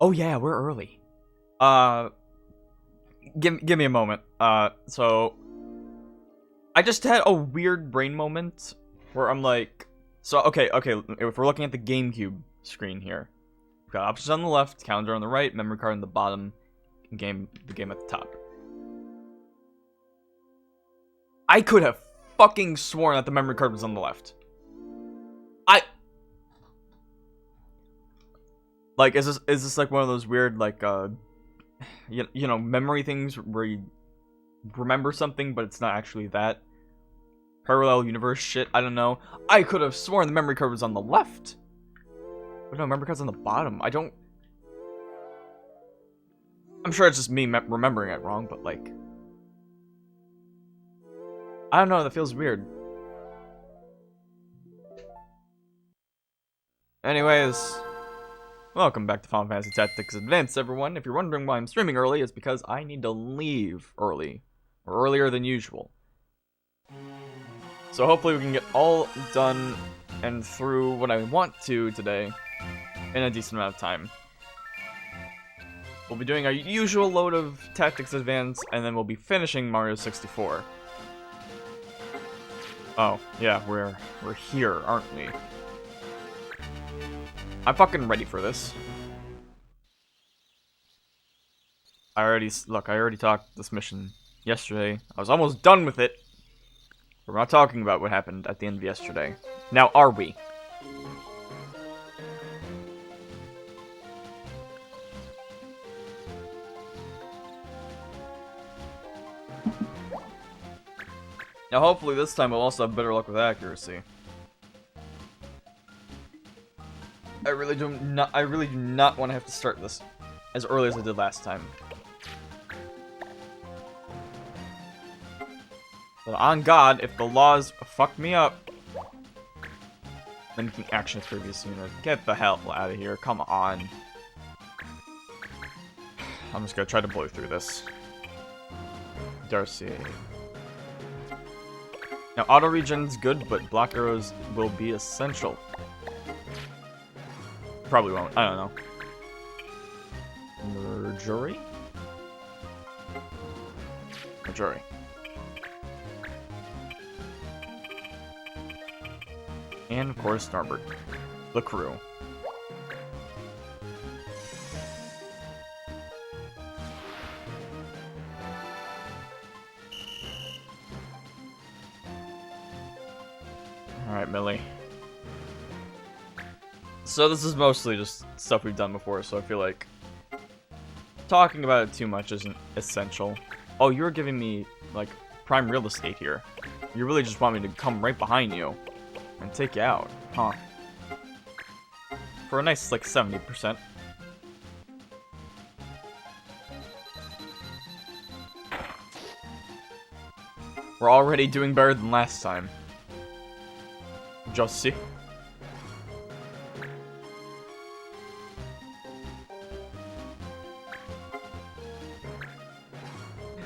Oh yeah, we're early. Give me a moment. So I just had a weird brain moment where I'm like, so okay, if we're looking at the GameCube screen here, we've got options on the left, calendar on the right, memory card on the bottom, and the game at the top. I could have fucking sworn that the memory card was on the left. Like, is this like one of those weird, like, you know, memory things where you remember something, but it's not actually that? Parallel universe shit, I don't know. I could have sworn the memory card was on the left. But no, memory card's on the bottom. I'm sure it's just me remembering it wrong, but, like... I don't know, that feels weird. Anyways... Welcome back to Final Fantasy Tactics Advance, everyone. If you're wondering why I'm streaming early, it's because I need to leave early. Or earlier than usual. So hopefully we can get all done and through what I want to today in a decent amount of time. We'll be doing our usual load of Tactics Advance, and then we'll be finishing Mario 64. Oh, yeah, we're here, aren't we? I'm fucking ready for this. I already talked this mission yesterday. I was almost done with it. We're not talking about what happened at the end of yesterday. Now, are we? Now, hopefully this time we'll also have better luck with accuracy. I really do not want to have to start this as early as I did last time. But on God, if the laws fuck me up, then you can action a previous unit. Get the hell out of here. Come on. I'm just gonna try to blow through this. Darcy. Now, auto regen's good, but block arrows will be essential. Probably won't. I don't know. Marjorie? Marjorie. And, of course, Norbert. The crew. Alright, Millie. So this is mostly just stuff we've done before, so I feel like talking about it too much isn't essential. Oh, you're giving me, like, prime real estate here. You really just want me to come right behind you and take you out, huh? For a nice, like, 70%. We're already doing better than last time. Just see.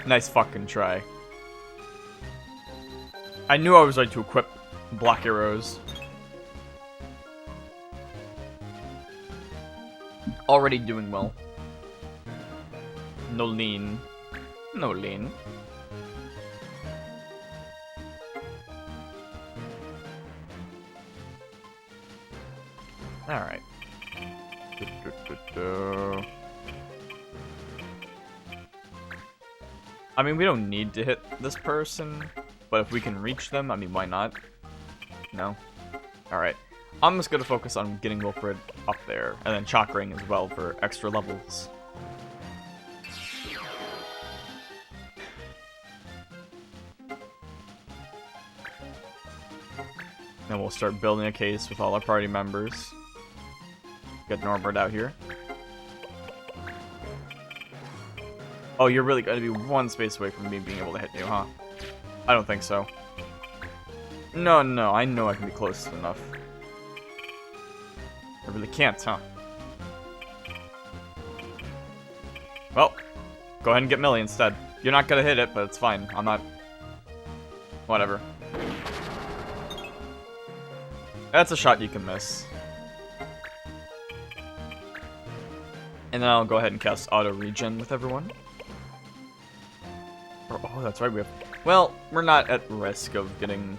Nice fucking try. I knew I was right to equip block arrows. Already doing well. No lean. No lean. Alright. I mean, we don't need to hit this person, but if we can reach them, I mean, why not? No? Alright. I'm just gonna focus on getting Wilfred up there, and then Chakring as well for extra levels. Then we'll start building a case with all our party members. Get Norbert out here. Oh, you're really gonna be one space away from me being able to hit you, huh? I don't think so. No, I know I can be close enough. I really can't, huh? Well, go ahead and get Millie instead. You're not gonna hit it, but it's fine. I'm not... Whatever. That's a shot you can miss. And then I'll go ahead and cast auto regen with everyone. Oh, that's right, we have... Well, we're not at risk of getting...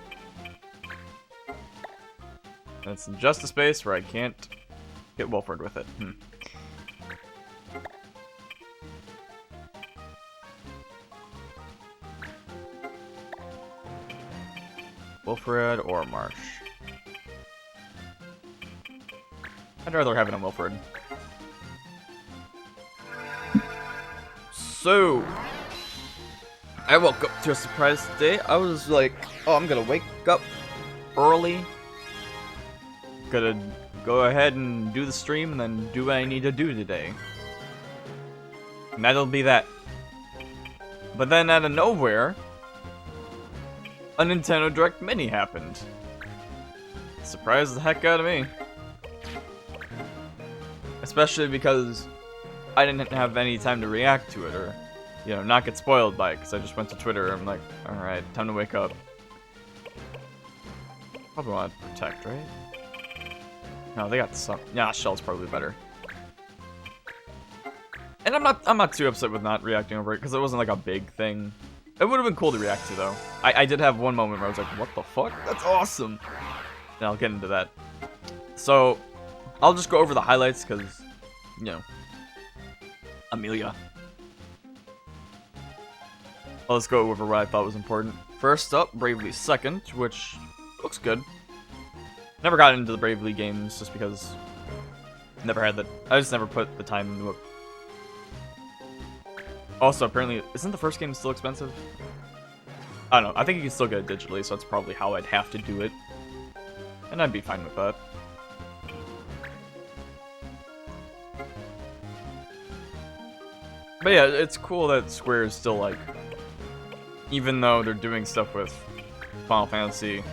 That's just a space where I can't get Wilfred with it. Wilfred or Marsh? I'd rather have it on Wilfred. So, I woke up to a surprise today. I was like, oh, I'm gonna wake up early. Gonna go ahead and do the stream and then do what I need to do today. And that'll be that. But then out of nowhere, a Nintendo Direct Mini happened. Surprised the heck out of me. Especially because I didn't have any time to react to it or, you know, not get spoiled by it because I just went to Twitter and I'm like, alright, time to wake up. Probably want to protect, right? No, they got some. Yeah, Shell's probably better. And I'm not too upset with not reacting over it because it wasn't like a big thing. It would have been cool to react to though. I did have one moment where I was like, what the fuck? That's awesome. And I'll get into that. So, I'll just go over the highlights because, you know, Amelia. Well, let's go over what I thought was important. First up, Bravely Second, which looks good. Never got into the Bravely games just because never had the... I just never put the time into it. Also, apparently, isn't the first game still expensive? I don't know. I think you can still get it digitally, so that's probably how I'd have to do it. And I'd be fine with that. But yeah, it's cool that Square is still like... Even though they're doing stuff with Final Fantasy,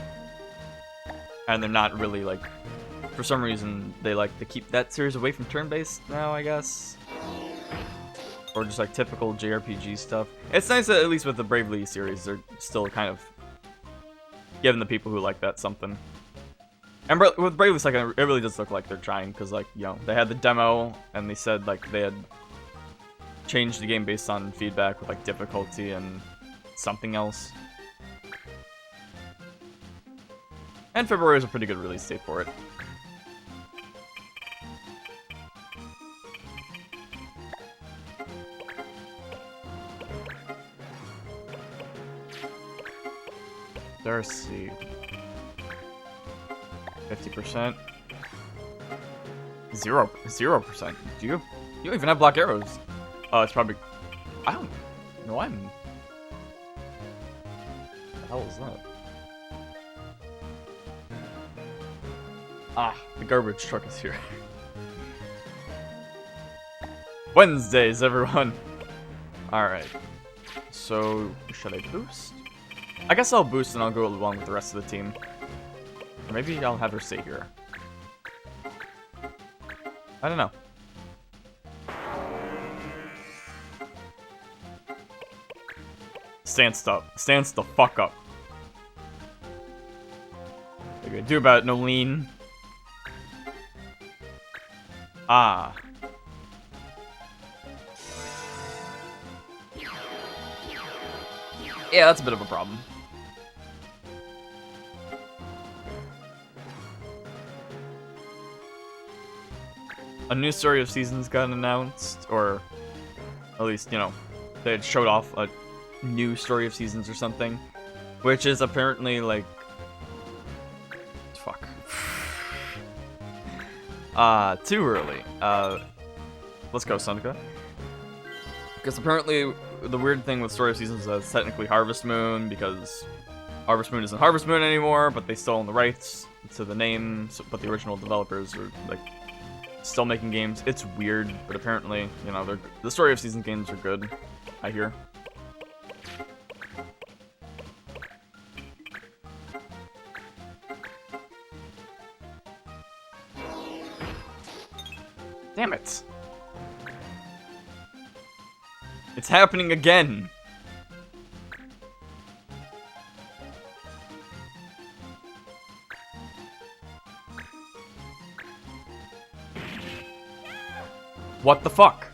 and they're not really like... For some reason, they like to keep that series away from turn-based now, I guess. Or just like typical JRPG stuff. It's nice that at least with the Bravely series, they're still kind of giving the people who like that something. And with Bravely Second, it really does look like they're trying, because like, you know, they had the demo, and they said like they had changed the game based on feedback with like difficulty and something else. And February is a pretty good release date for it. Darcy. 50%. 0%. Do you don't even have black arrows. Oh, it's probably... I don't know. What the hell is that? Ah, the garbage truck is here. Wednesdays, everyone. Alright. So, should I boost? I guess I'll boost and I'll go along with the rest of the team. Or maybe I'll have her stay here. I don't know. Stance up. Stance the fuck up. What are you gonna do about it, Nolene? Ah. Yeah, that's a bit of a problem. A new Story of Seasons got announced, or at least, you know, they had showed off a new Story of Seasons or something, which is apparently like... Fuck. Too early. Let's go, Sunica. Because apparently the weird thing with Story of Seasons is that it's technically Harvest Moon, because Harvest Moon isn't Harvest Moon anymore, but they still own the rights to the name, but the original developers are, like, still making games. It's weird, but apparently, you know, the Story of Seasons games are good, I hear. Damn it. It's happening again. What the fuck?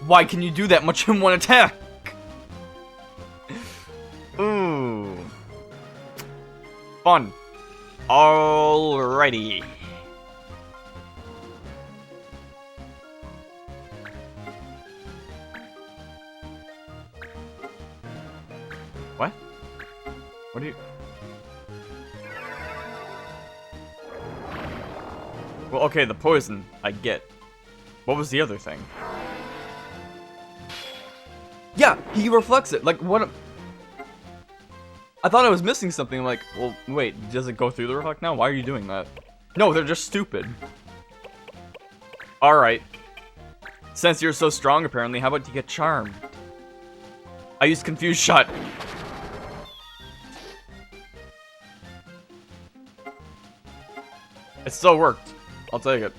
Why can you do that much in one attack? Ooh. Fun. Alrighty. What? What do you... Well, okay, the poison, I get. What was the other thing? Yeah, he reflects it. Like, what? I thought I was missing something. Like, well, wait, does it go through the reflect now? Why are you doing that? No, they're just stupid. Alright. Since you're so strong, apparently, how about you get charmed? I used Confused Shot. It still worked. I'll take it.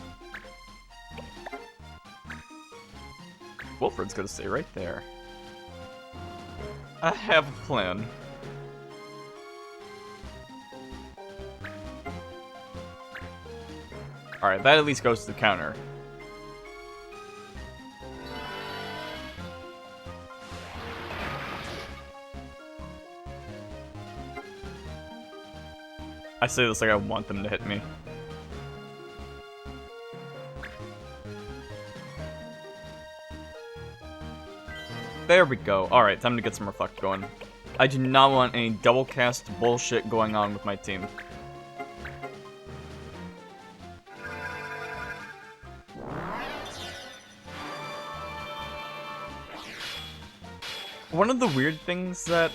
Wilfred's gonna stay right there. I have a plan. Alright, that at least goes to the counter. I say this like I want them to hit me. There we go. Alright, time to get some reflect going. I do not want any double cast bullshit going on with my team. One of the weird things that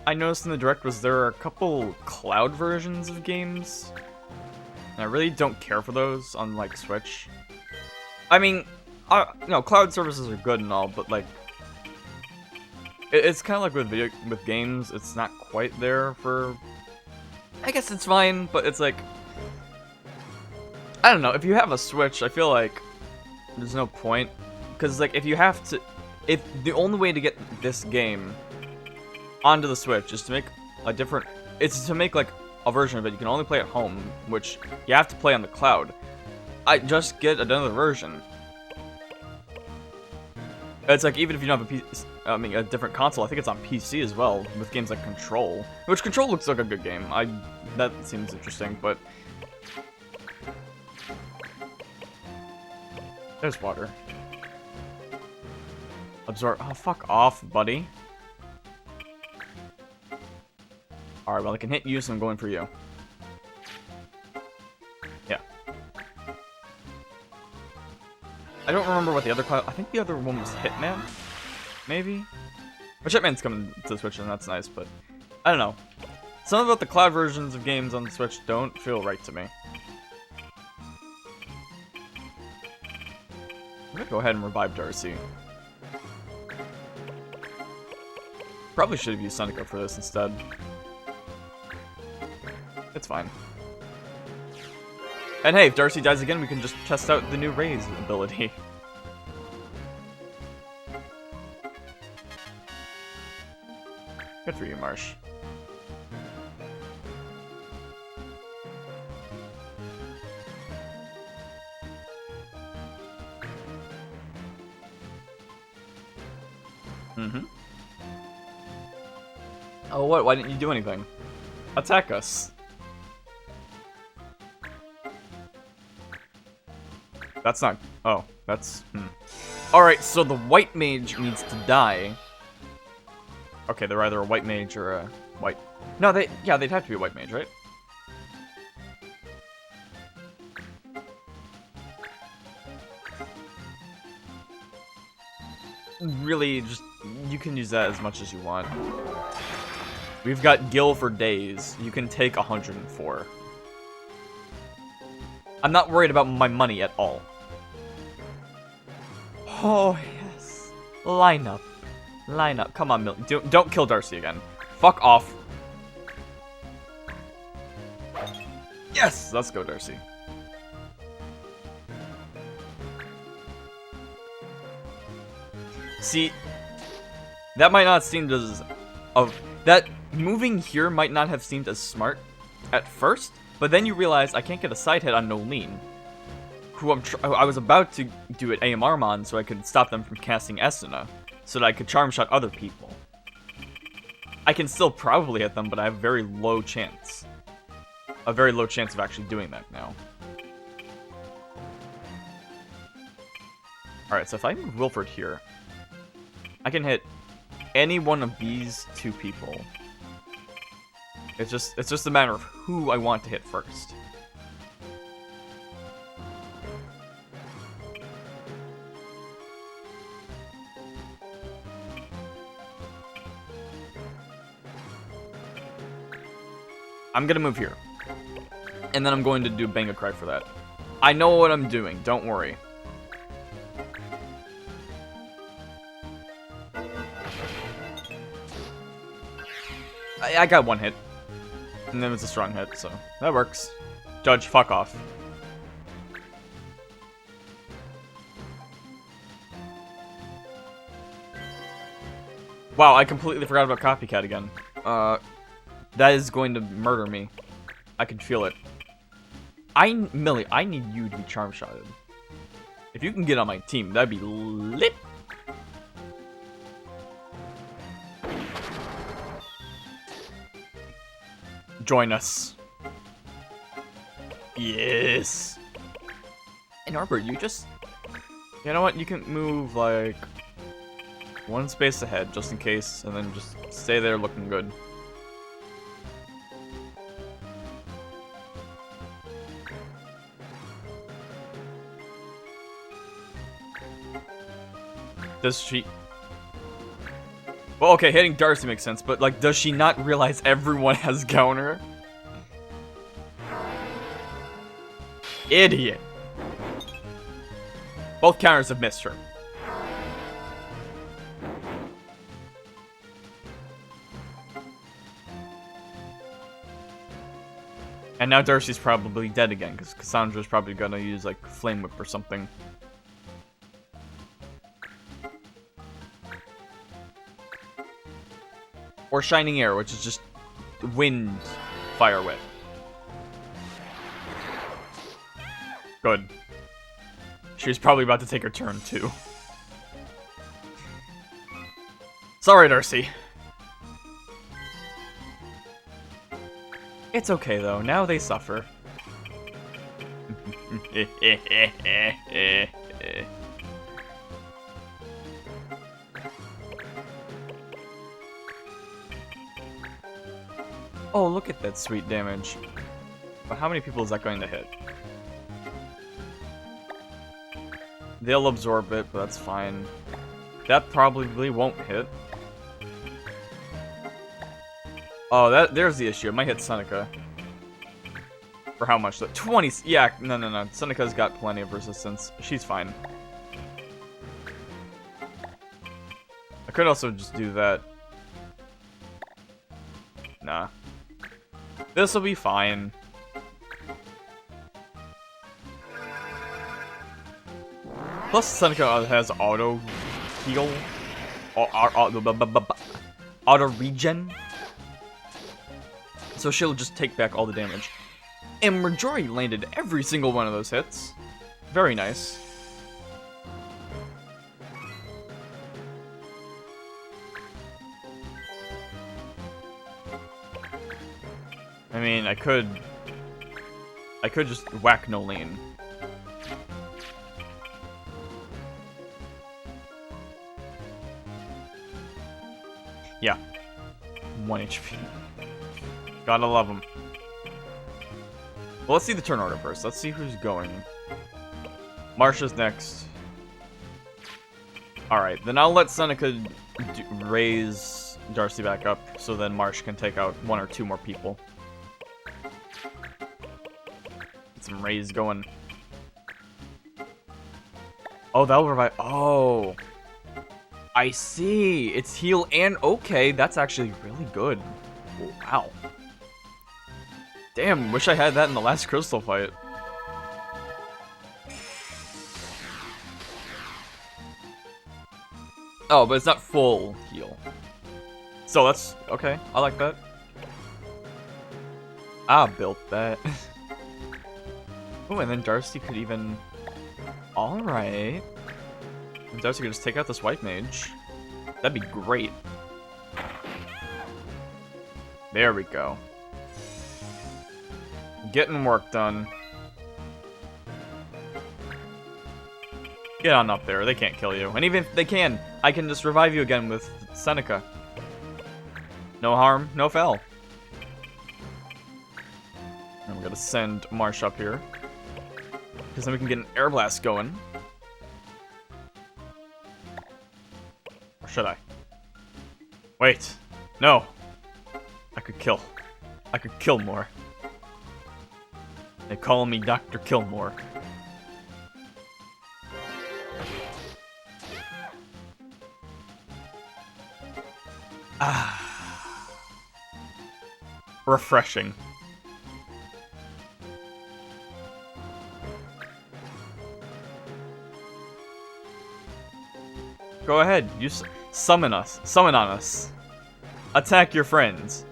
I noticed in the Direct was there are a couple cloud versions of games. And I really don't care for those on, like, Switch. I mean, cloud services are good and all, but, like, it's kind of like with games, it's not quite there for... I guess it's fine, but it's like... I don't know, if you have a Switch, I feel like there's no point. Because, like, if you have to... If the only way to get this game onto the Switch is to make a different... It's to make, like, a version of it you can only play at home, which you have to play on the cloud. I just get another version. It's like, even if you don't have a different console, I think it's on PC as well, with games like Control. Which, Control looks like a good game. That seems interesting, but... There's water. Absorb... Oh, fuck off, buddy. Alright, well, I can hit you, so I'm going for you. Yeah. I don't remember what the other cloud... I think the other one was Hitman? Maybe? Which Hitman's coming to the Switch, and that's nice, but... I don't know. Something about the cloud versions of games on the Switch don't feel right to me. I'm gonna go ahead and revive Darcy. Probably should have used Seneca for this instead. It's fine. And hey, if Darcy dies again, we can just test out the new Raise ability. Good for you, Marsh. Mm-hmm. Oh, what? Why didn't you do anything? Attack us. That's not... Oh, that's... Alright, so the white mage needs to die. Okay, they're either a white mage or a white... No, they'd have to be a white mage, right? Really, just... You can use that as much as you want. We've got Gil for days. You can take 104. I'm not worried about my money at all. Oh, yes. Line up. Line up. Come on, Milton. Don't kill Darcy again. Fuck off. Yes! Let's go, Darcy. See, that might not seem as... that moving here might not have seemed as smart at first, but then you realize I can't get a side hit on Nolene, who I was about to do it AMR on so I could stop them from casting Esuna, so that I could charm shot other people. I can still probably hit them, but I have a very low chance. A very low chance of actually doing that now. Alright, so if I move Wilford here, I can hit any one of these two people. It's just a matter of who I want to hit first. I'm gonna move here. And then I'm going to do Banga Cry for that. I know what I'm doing, don't worry. I got one hit. And then it's a strong hit, so that works. Judge, fuck off. Wow, I completely forgot about Copycat again. That is going to murder me. I can feel it. Millie, I need you to be charm shotted. If you can get on my team, that'd be lit. Join us. Yes. And Arbor, you just... You know what? You can move, like, one space ahead, just in case, and then just stay there looking good. Does she... Well, okay, hitting Darcy makes sense, but, like, does she not realize everyone has counter? Idiot. Both counters have missed her. And now Darcy's probably dead again, because Cassandra's probably gonna use, like, Flame Whip or something. Or Shining Air, which is just wind fire whip. Good. She was probably about to take her turn, too. Sorry, Darcy. It's okay, though. Now they suffer. Oh, look at that sweet damage. But how many people is that going to hit? They'll absorb it, but that's fine. That probably won't hit. Oh, there's the issue. It might hit Seneca. For how much? 20. Yeah, no. Seneca's got plenty of resistance. She's fine. I could also just do that. Nah. This'll be fine. Plus, Seneca has auto heal. Auto regen. So she'll just take back all the damage. And Majori landed every single one of those hits. Very nice. I mean, I could just whack Nolene. Yeah. 1 HP. Gotta love him. Well, let's see the turn order first. Let's see who's going. Marsha's next. Alright, then I'll let Seneca raise Darcy back up, so then Marsh can take out 1 or 2 more people. Get some raise going. Oh, that'll revive. Oh. I see. It's heal and okay. That's actually really good. Wow. Damn, wish I had that in the last crystal fight. Oh, but it's not full heal. So that's okay. I like that. I built that. Oh, and then Darcy could even Alright. I doubt you could just take out this white mage. That'd be great. There we go. Getting work done. Get on up there. They can't kill you. And even if they can, I can just revive you again with Seneca. No harm, no foul. And we're gonna send Marsh up here. Because then we can get an air blast going. Or should I? Wait. No. I could kill. I could kill more. They call me Dr. Killmore. Ah. Refreshing. Go ahead, you summon us. Summon on us. Attack your friends.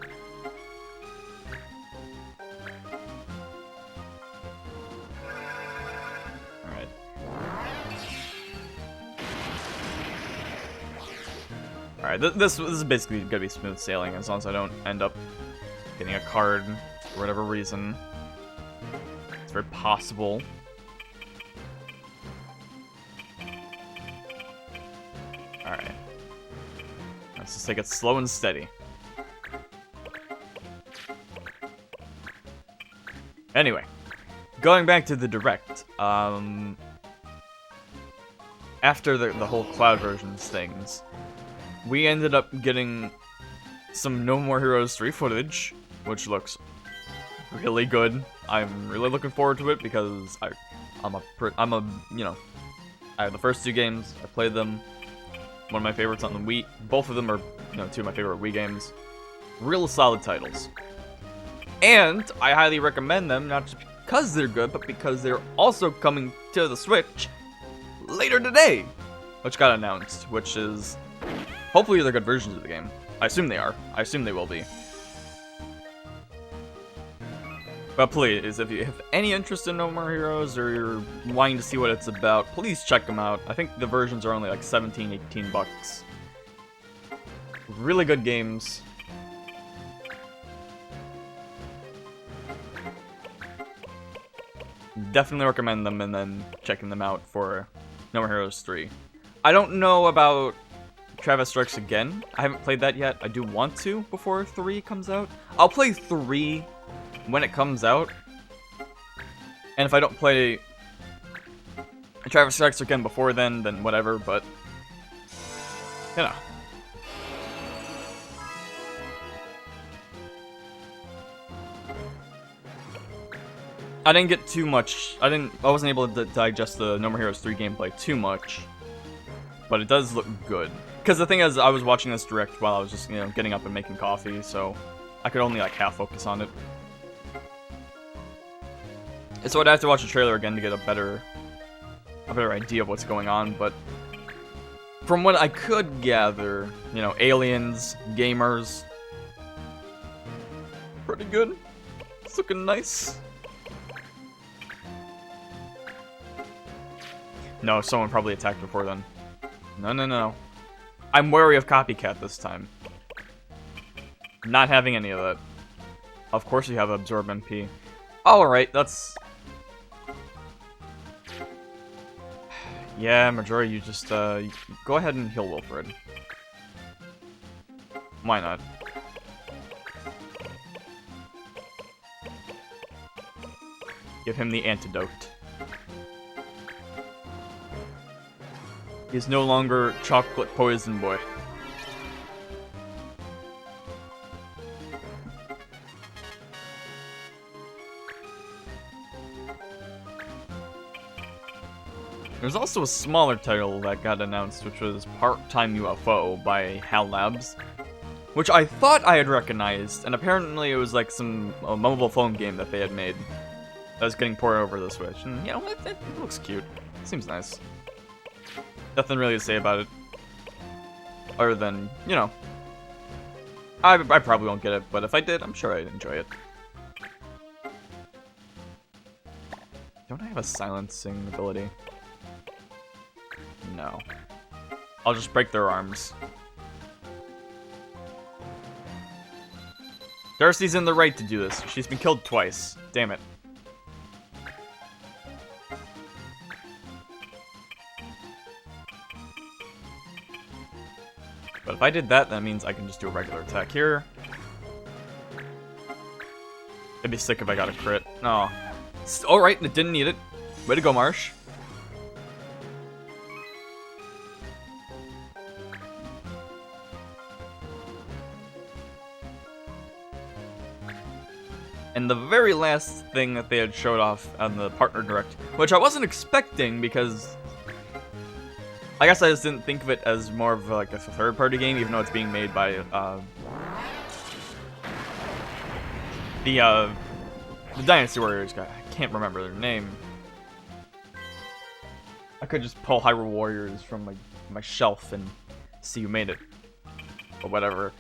Alright. Alright, this is basically gonna be smooth sailing as long as I don't end up getting a card for whatever reason. It's very possible. Alright. Let's just take it slow and steady. Anyway, going back to the direct, after the whole cloud versions things, we ended up getting some No More Heroes 3 footage, which looks really good. I'm really looking forward to it because I'm a you know, I have the first two games, I played them. One of my favorites on the Wii. Both of them are, you know, two of my favorite Wii games. Real solid titles. And I highly recommend them, not just because they're good, but because they're also coming to the Switch later today. Which got announced, which is... Hopefully they're good versions of the game. I assume they are. I assume they will be. But please, if you have any interest in No More Heroes, or you're wanting to see what it's about, please check them out. I think the versions are only like 17, 18 bucks. Really good games. Definitely recommend them, and then checking them out for No More Heroes 3. I don't know about Travis Strikes Again. I haven't played that yet. I do want to before 3 comes out. I'll play 3 when it comes out. And if I don't play Travis Strikes Again before then whatever, but you know. I didn't get too much. I wasn't able to digest the No More Heroes 3 gameplay too much. But it does look good. Because the thing is, I was watching this direct while I was just, you know, getting up and making coffee, so I could only like half focus on it. So I'd have to watch the trailer again to get a better idea of what's going on, but from what I could gather, you know, aliens, gamers, pretty good. It's looking nice. No, someone probably attacked before then. No. I'm wary of copycat this time. Not having any of that. Of course you have Absorb MP. Alright, that's... Yeah, Majora, you just, go ahead and heal Wilfred. Why not? Give him the antidote. He's no longer chocolate poison boy. There's also a smaller title that got announced, which was Part-Time UFO by HAL Labs, which I thought I had recognized, and apparently it was like a mobile phone game that they had made that was getting ported over the Switch. And, you know, it looks cute. It seems nice. Nothing really to say about it, other than, you know, I probably won't get it, but if I did, I'm sure I'd enjoy it. Don't I have a silencing ability? No. I'll just break their arms. Darcy's in the right to do this. She's been killed twice. Damn it. But if I did that, that means I can just do a regular attack here. It'd be sick if I got a crit. No. Alright, it didn't need it. Way to go, Marsh. And the very last thing that they had showed off on the partner direct, which I wasn't expecting because I guess I just didn't think of it as more of like a third-party game, even though it's being made by the Dynasty Warriors guy. I can't remember their name. I could just pull Hyrule Warriors from my shelf and see who made it, or whatever.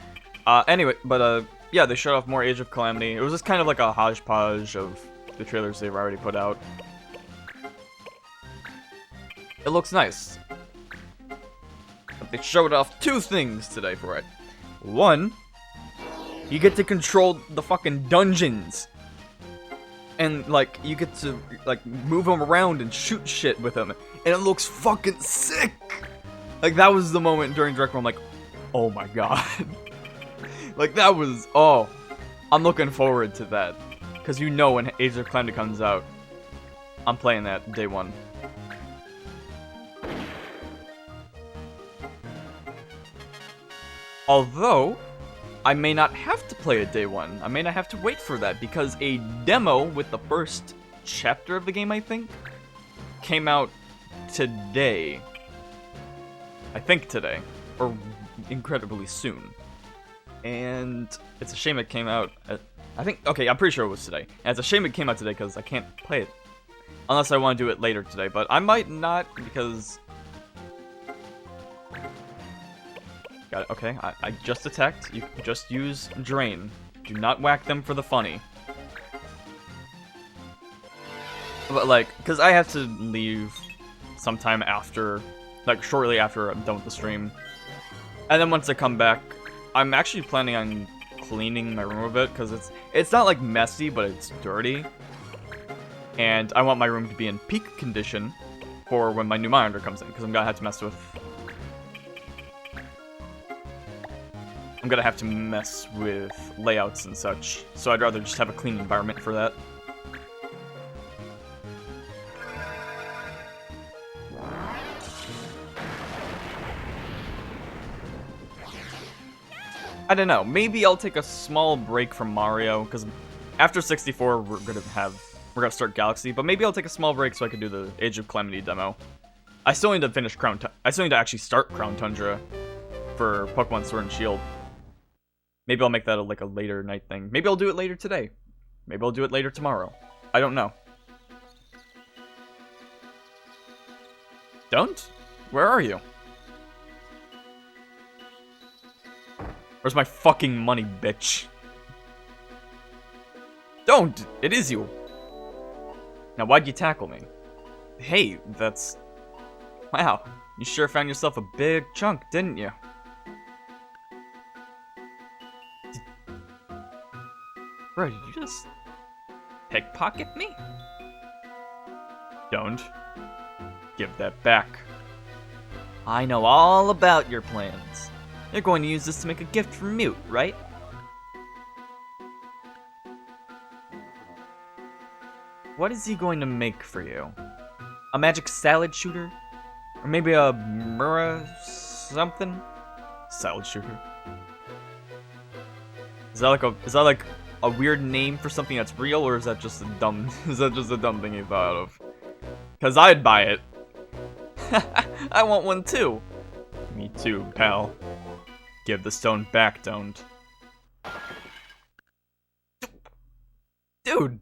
Anyway, but yeah, they showed off more Age of Calamity. It was just kind of like a hodgepodge of the trailers they've already put out. It looks nice. But they showed off two things today for it. One, you get to control the fucking dungeons. And, like, you get to, like, move them around and shoot shit with them. And it looks fucking sick! Like, that was the moment during Direct where I'm like, oh my god. Like, that was, oh. I'm looking forward to that. Because you know when Age of Calamity comes out, I'm playing that day one. Although, I may not have to play it day one. I may not have to wait for that because a demo with the first chapter of the game, I think, came out today. I think today. Or incredibly soon. And it's a shame it came out at, I think, okay, I'm pretty sure it was today. And it's a shame it came out today because I can't play it. Unless I want to do it later today, but I might not because... Got it, okay, I just attacked. You just use Drain. Do not whack them for the funny. But, like, because I have to leave sometime after, like, shortly after I'm done with the stream. And then once I come back, I'm actually planning on cleaning my room a bit, because it's not, like, messy, but it's dirty. And I want my room to be in peak condition for when my new monitor comes in, because I'm gonna have to mess with... I'm gonna have to mess with layouts and such, so I'd rather just have a clean environment for that. I don't know, maybe I'll take a small break from Mario, because after 64 we're gonna start Galaxy, but maybe I'll take a small break so I can do the Age of Calamity demo. I still need to finish I still need to actually start Crown Tundra for Pokemon Sword and Shield. Maybe I'll make that like a later night thing. Maybe I'll do it later today. Maybe I'll do it later tomorrow. I don't know. Don't? Where are you? Where's my fucking money, bitch? Don't! It is you! Now, why'd you tackle me? Hey, that's... Wow, you sure found yourself a big chunk, didn't you? Bro, did you just pickpocket me? Don't. Give that back. I know all about your plans. You're going to use this to make a gift for Mute, right? What is he going to make for you? A magic salad shooter? Or maybe a Mura something? Salad shooter. Is that like a weird name for something that's real, or is that just a dumb thing you thought of? Cause I'd buy it. I want one too. Me too, pal. Give the stone back, don't. Dude!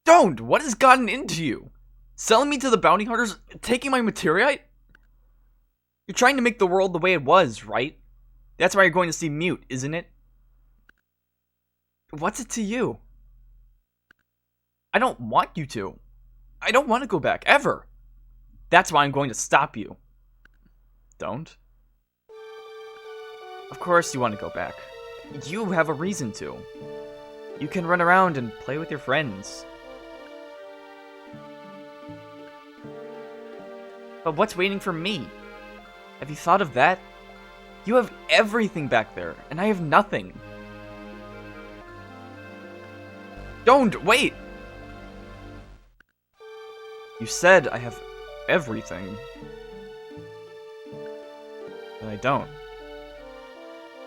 Don't! What has gotten into you? Selling me to the bounty hunters? Taking my materiite? You're trying to make the world the way it was, right? That's why you're going to see Mute, isn't it? What's it to you? I don't want you to. I I don't want to go back, ever. That's why I'm going to stop you. Don't. Of course you want to go back. You have a reason to. You can run around and play with your friends. But what's waiting for me? Have you thought of that? You have everything back there, and I have nothing. Don't! Wait! You said I have everything. But I don't.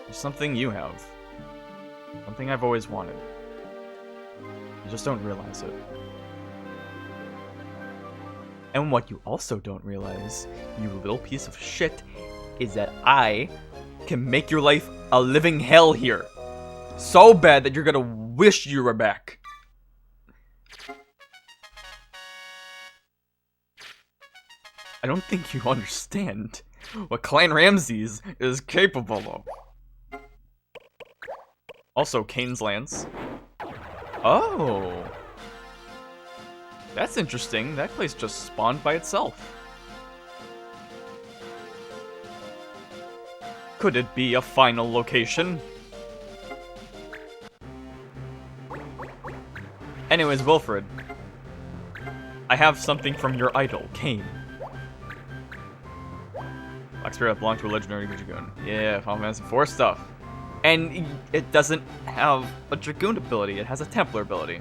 There's something you have. Something I've always wanted. You just don't realize it. And what you also don't realize, you little piece of shit, is that I can make your life a living hell here. So bad that you're gonna wish you were back. I don't think you understand what Clan Ramses is capable of. Also, Kane's Lance. Oh. That's interesting. That place just spawned by itself. Could it be a final location? Anyways, Wilfred. I have something from your idol, Kane. Black Spirit belonged to a legendary Dragoon. Yeah, Final Fantasy IV stuff. And it doesn't have a Dragoon ability, it has a Templar ability.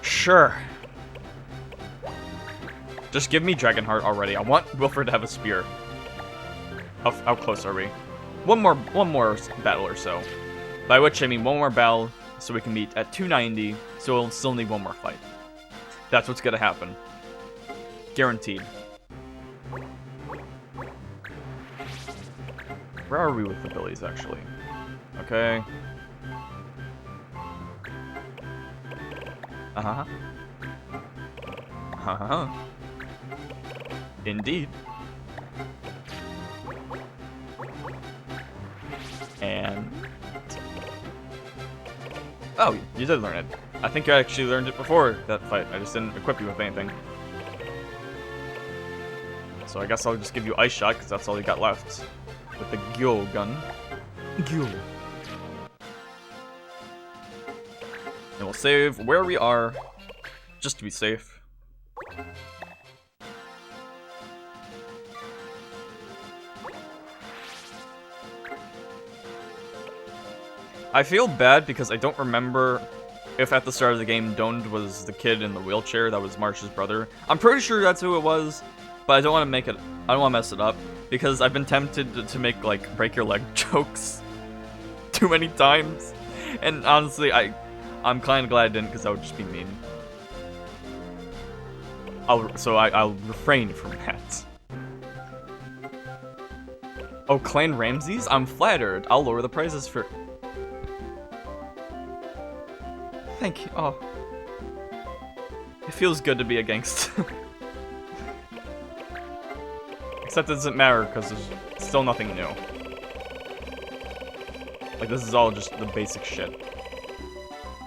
Sure. Just give me Dragonheart already. I want Wilfred to have a spear. How close are we? One more battle or so. By which I mean one more battle, so we can meet at 290, so we'll still need one more fight. That's what's gonna happen. Guaranteed. Where are we with abilities, actually? Okay. Uh-huh. Uh-huh. Indeed. And... oh, you did learn it. I think I actually learned it before that fight. I just didn't equip you with anything. So I guess I'll just give you Ice Shot, because that's all you got left. With the Gyo gun. Gyo. And we'll save where we are, just to be safe. I feel bad because I don't remember if at the start of the game Dond was the kid in the wheelchair that was Marsh's brother. I'm pretty sure that's who it was, but I don't want to make it. I don't want to mess it up because I've been tempted to make like break your leg jokes too many times, and honestly, I'm kind of glad I didn't because that would just be mean. I'll refrain from that. Oh, Clan Ramses? I'm flattered. I'll lower the prices for. Thank you. Oh. It feels good to be a gangster. Except it doesn't matter, because there's still nothing new. Like, this is all just the basic shit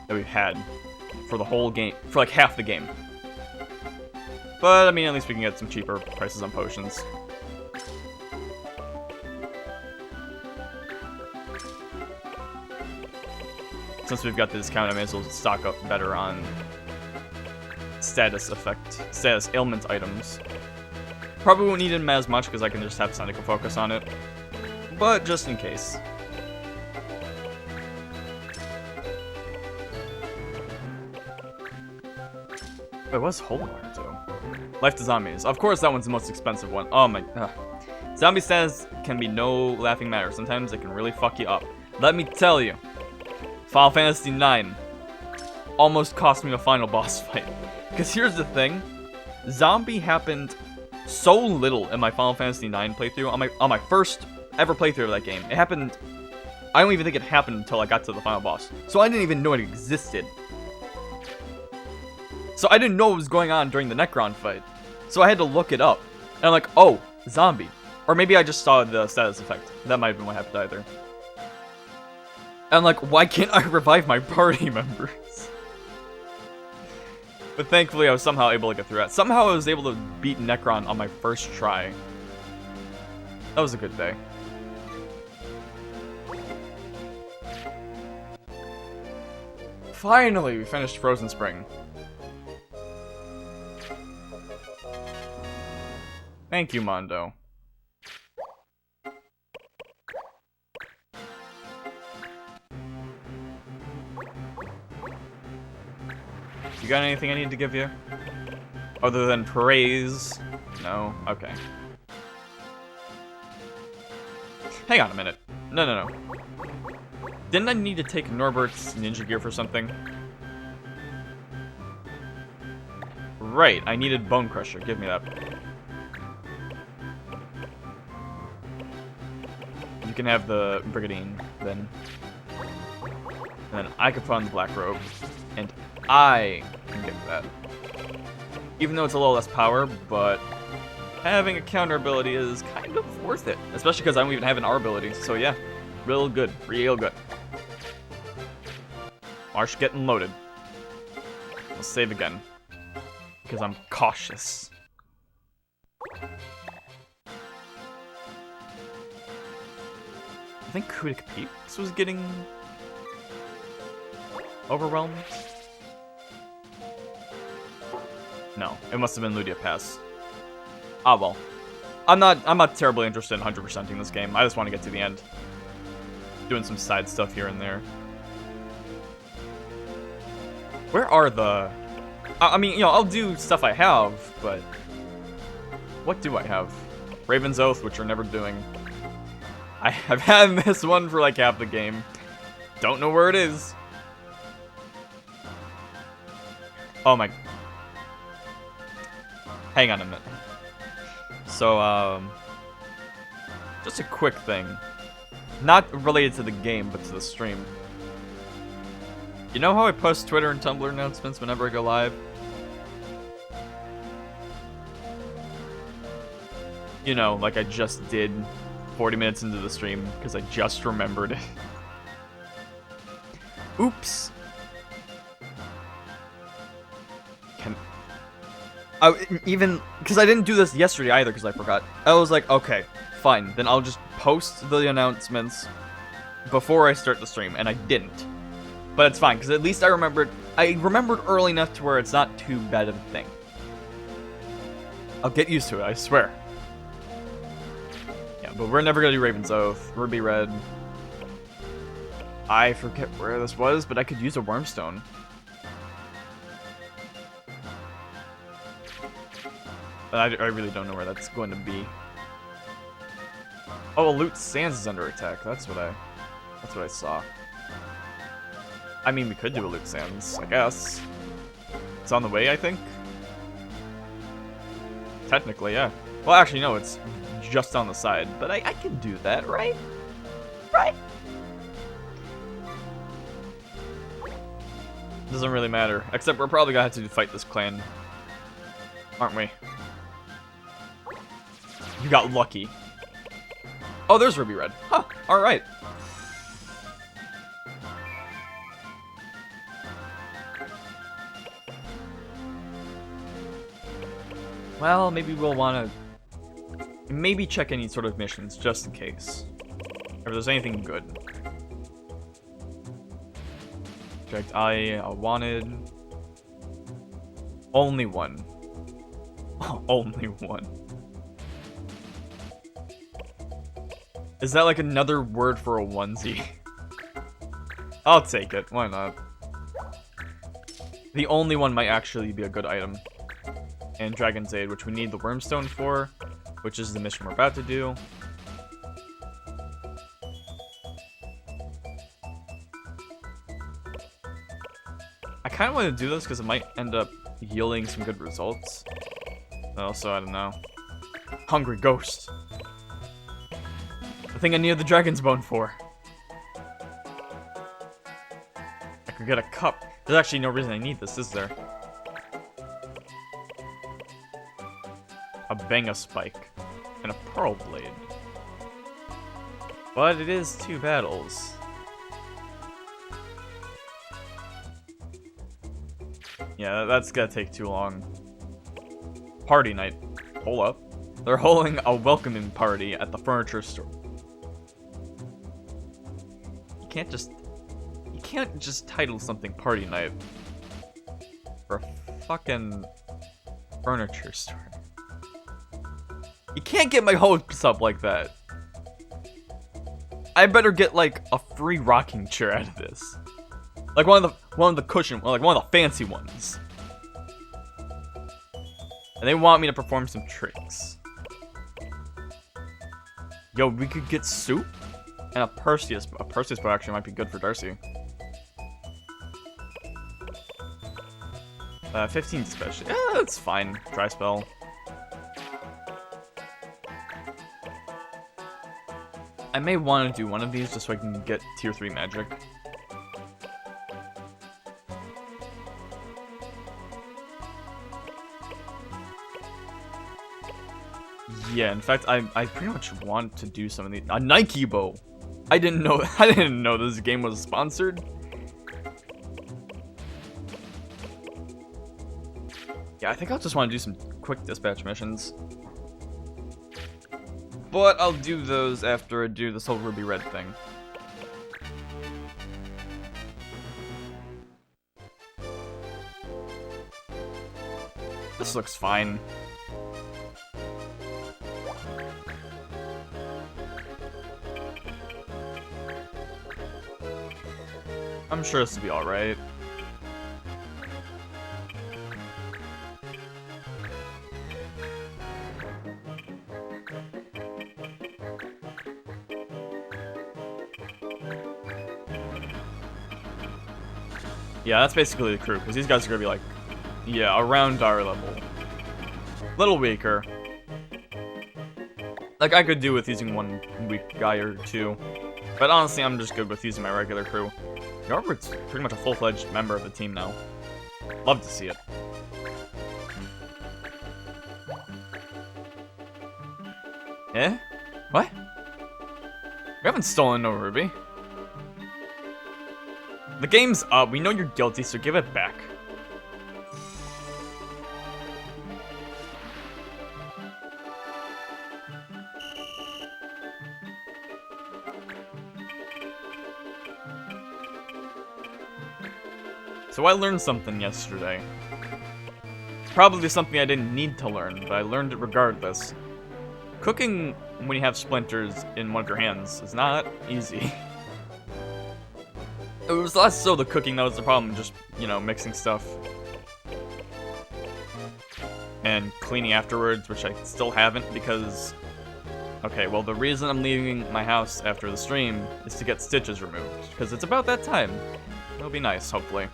that we've had for the whole game, for like half the game. But, I mean, at least we can get some cheaper prices on potions. Since we've got the discount, I may as well stock up better on status ailment items. Probably won't need them as much because I can just have Seneca focus on it, but just in case. Wait, what's Holy Water do? Life to Zombies. Of course, that one's the most expensive one. Oh my. Zombie status can be no laughing matter. Sometimes it can really fuck you up. Let me tell you. Final Fantasy IX almost cost me a final boss fight. Because here's the thing, zombie happened so little in my Final Fantasy IX playthrough, on my first ever playthrough of that game. It happened, I don't even think it happened until I got to the final boss. So I didn't even know it existed. So I didn't know what was going on during the Necron fight. So I had to look it up. And I'm like, oh, zombie. Or maybe I just saw the status effect. That might have been what happened either. And I'm like, why can't I revive my party members? But thankfully, I was somehow able to get through that. Somehow, I was able to beat Necron on my first try. That was a good day. Finally, we finished Frozen Spring. Thank you, Mondo. You got anything I need to give you? Other than praise? No? Okay. Hang on a minute. No. Didn't I need to take Norbert's ninja gear for something? Right, I needed Bone Crusher. Give me that. You can have the Brigadine, then. And then I can put on the Black Robe. And I can get that. Even though it's a little less power, but having a counter ability is kind of worth it. Especially because I don't even have an R ability. So yeah, real good. Real good. Marsh getting loaded. I'll save again. Because I'm cautious. I think Kudik Peaks was getting overwhelmed. No, it must have been Ludia Pass. Ah well. I'm not terribly interested in 100%ing this game. I just want to get to the end. Doing some side stuff here and there. Where are the... I mean, you know, I'll do stuff I have, but... What do I have? Raven's Oath, which you're never doing. I've had this one for like half the game. Don't know where it is. Oh my... Hang on a minute. So, just a quick thing. Not related to the game, but to the stream. You know how I post Twitter and Tumblr announcements whenever I go live? You know, like I just did 40 minutes into the stream, because I just remembered it. Oops. Even, because I didn't do this yesterday either, because I forgot. I was like, okay, fine, then I'll just post the announcements before I start the stream, and I didn't. But it's fine, because at least I remembered early enough to where it's not too bad of a thing. I'll get used to it, I swear. Yeah, but we're never gonna do Raven's Oath, Ruby Red. I forget where this was, but I could use a Wormstone. But I really don't know where that's going to be. Oh, Loot Sands is under attack. That's what I saw. I mean, we could do a Loot Sands, I guess. It's on the way, I think. Technically, yeah. Well, actually, no, it's just on the side. But I can do that, right? Right? Doesn't really matter. Except we're probably gonna have to fight this clan. Aren't we? You got lucky. Oh, there's Ruby Red. Huh, alright. Well, maybe we'll want to... Maybe check any sort of missions, just in case. If there's anything good. Checked I wanted... Only one. Only one. Is that like another word for a onesie? I'll take it. Why not? The only one might actually be a good item. And Dragon's Aid, which we need the Wormstone for, which is the mission we're about to do. I kind of want to do this because it might end up yielding some good results. Also, I don't know. Hungry Ghost. The thing I needed the Dragon's Bone for. I could get a cup. There's actually no reason I need this, is there? A Benga Spike. And a Pearl Blade. But it is 2 battles. Yeah, that's gonna take too long. Party night. Hold up. They're holding a welcoming party at the furniture store. You can't just title something party night for a fucking furniture store. You can't get my hopes up like that. I better get like a free rocking chair out of this. Like one of the cushion, like one of the fancy ones. And they want me to perform some tricks. Yo, we could get soup and a Perseus. A Perseus bow actually might be good for Darcy. 15 special. Yeah, that's fine. Dry spell. I may want to do one of these just so I can get tier 3 magic. Yeah, in fact, I pretty much want to do some of these. A Nike bow. I didn't know this game was sponsored. Yeah, I think I'll just want to do some quick dispatch missions. But I'll do those after I do this whole Ruby Red thing. This looks fine. I'm sure this will be alright. Yeah, that's basically the crew, because these guys are gonna be like, yeah, around our level. Little weaker. Like, I could do with using one weak guy or two. But honestly, I'm just good with using my regular crew. Yarbert's pretty much a full-fledged member of the team now. Love to see it. Eh? What? We haven't stolen no Ruby. The game's up. We know you're guilty, so give it back. So I learned something yesterday. Probably something I didn't need to learn, but I learned it regardless. Cooking when you have splinters in one of your hands is not easy. It was less so the cooking that was the problem, just, you know, mixing stuff. And cleaning afterwards, which I still haven't because... Okay, well the reason I'm leaving my house after the stream is to get stitches removed, because it's about that time. It'll be nice, hopefully.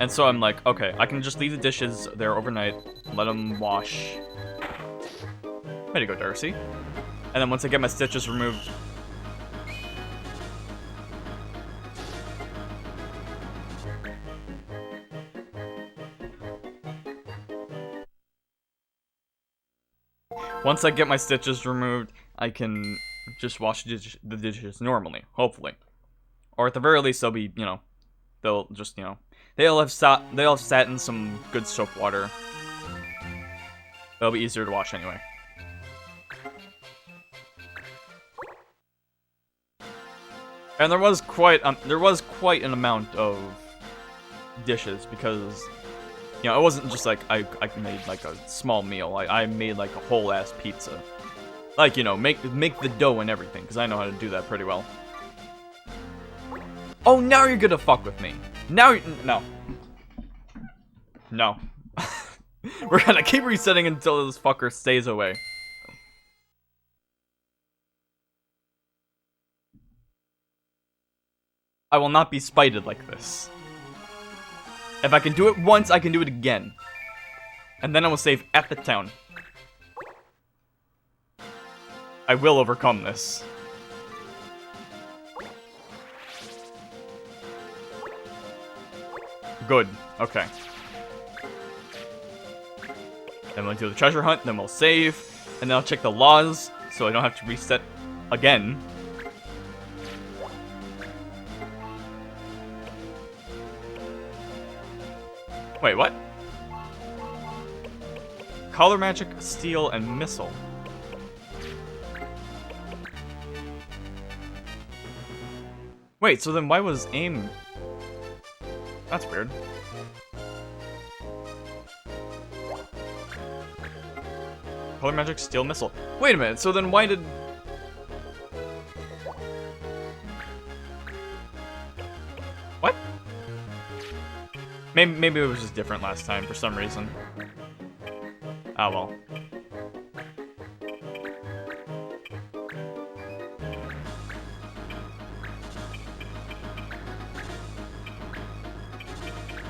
And so I'm like, okay, I can just leave the dishes there overnight, let them wash. Way to go, Darcy. And then once I get my stitches removed... Once I get my stitches removed, I can just wash the dishes normally, hopefully. Or at the very least, they'll be, you know, they'll just, you know, they'll have sat in some good soap water. They'll be easier to wash anyway. And there was quite an amount of dishes because, you know, it wasn't just like I made like a small meal. I made like a whole ass pizza. Like, you know, make the dough and everything, because I know how to do that pretty well. Oh, now you're gonna fuck with me. Now no. No. We're gonna keep resetting until this fucker stays away. I will not be spited like this. If I can do it once, I can do it again. And then I will save at the town. I will overcome this. Good. Okay. Then we'll do the treasure hunt, then we'll save, and then I'll check the laws, so I don't have to reset again. Wait, what? Color magic, steel, and missile. Wait, so then why was aim... That's weird. Color magic, steel, missile. Wait a minute, so then why did... What? Maybe it was just different last time for some reason. Oh well.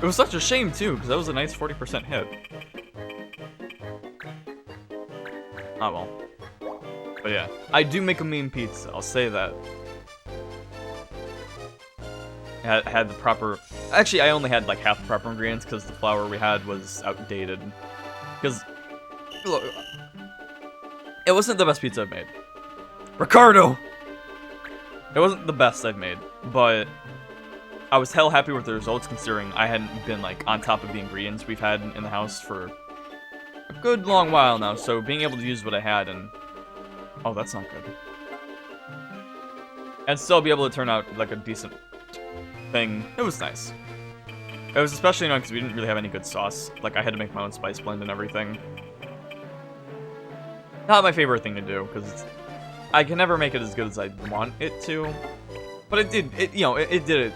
It was such a shame too, because that was a nice 40% hit. Oh well. But yeah, I do make a mean pizza, I'll say that. Had the proper... Actually, I only had like half the proper ingredients because the flour we had was outdated. Because, look, it wasn't the best pizza I've made. Ricardo! It wasn't the best I've made, but I was hell happy with the results considering I hadn't been like on top of the ingredients we've had in the house for a good long while now, so being able to use what I had and... Oh, that's not good. And still be able to turn out like a decent thing, it was nice. It was especially annoying because we didn't really have any good sauce. Like, I had to make my own spice blend and everything. Not my favorite thing to do, because I can never make it as good as I want it to. But it did, it did it,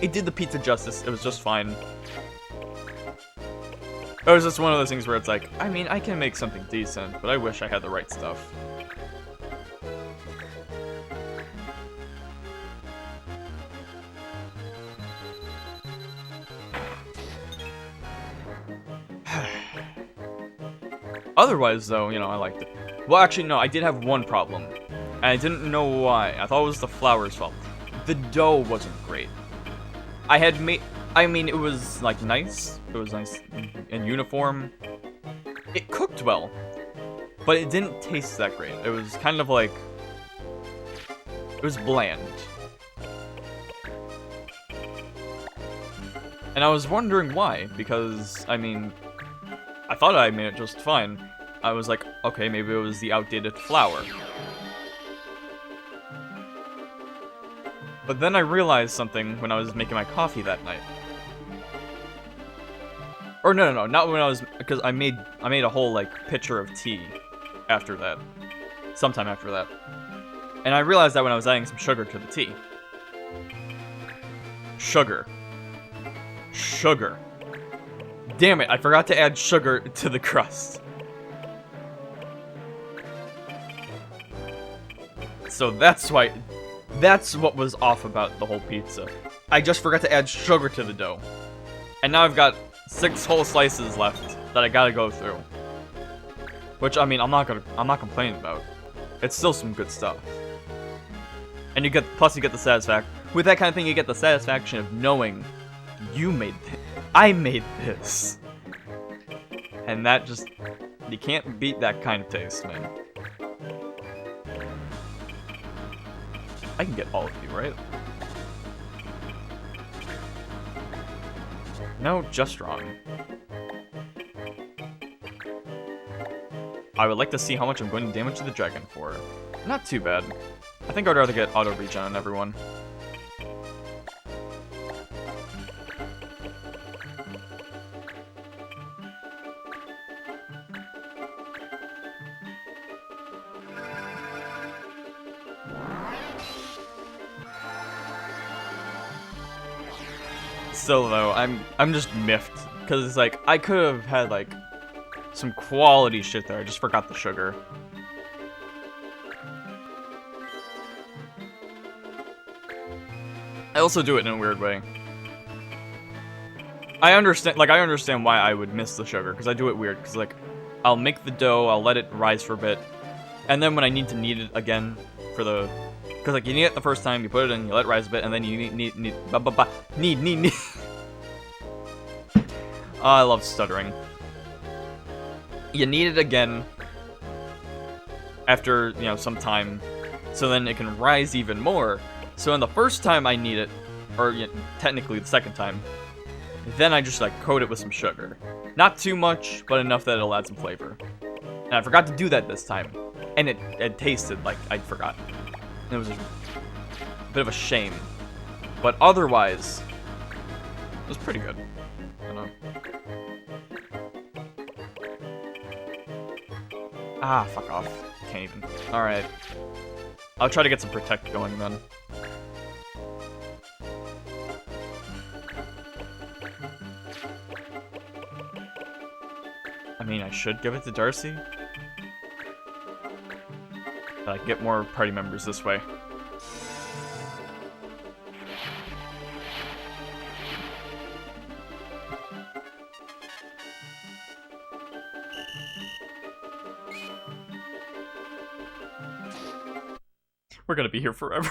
it did the pizza justice. It was just fine. It was just one of those things where it's like, I mean, I can make something decent, but I wish I had the right stuff. Otherwise, though, I liked it. Well, actually, no, I did have one problem. And I didn't know why. I thought it was the flour's fault. The dough wasn't great. I had made... I mean, it was, like, nice. It was nice and uniform. It cooked well. But it didn't taste that great. It was kind of like... It was bland. And I was wondering why, because, I mean... I thought I made it just fine. I was like, okay, maybe it was the outdated flour. But then I realized something when I was making my coffee that night. Or no, not when I was, because I made a whole, like, pitcher of tea after that. Sometime after that. And I realized that when I was adding some sugar to the tea. Sugar. Damn it, I forgot to add sugar to the crust. So that's why... That's what was off about the whole pizza. I just forgot to add sugar to the dough. And now I've got 6 whole slices left that I gotta go through. Which, I mean, I'm not complaining about. It's still some good stuff. And plus you get the satisfaction. With that kind of thing, you get the satisfaction of knowing you made this. I made this. And that just... You can't beat that kind of taste, man. I can get all of you, right? No, just wrong. I would like to see how much I'm going to damage the dragon for. Not too bad. I think I'd rather get auto regen on everyone. Still though, I'm just miffed because it's like I could have had like some quality shit there. I just forgot the sugar. I also do it in a weird way. I understand why I would miss the sugar because I do it weird because like I'll make the dough, I'll let it rise for a bit, and then when I need it again for the because like you need it the first time, you put it in, you let it rise a bit, and then you need. Oh, I love stuttering. You need it again after, some time, so then it can rise even more. So in the first time I need it, or technically the second time, Then I just like coat it with some sugar. Not too much, but enough that it'll add some flavor. And I forgot to do that this time. And it tasted like I'd forgotten. It was a bit of a shame. But otherwise, it was pretty good. I don't know. Ah, fuck off. Can't even. Alright. I'll try to get some protect going then. I mean, I should give it to Darcy. But I get more party members this way. We're gonna be here forever.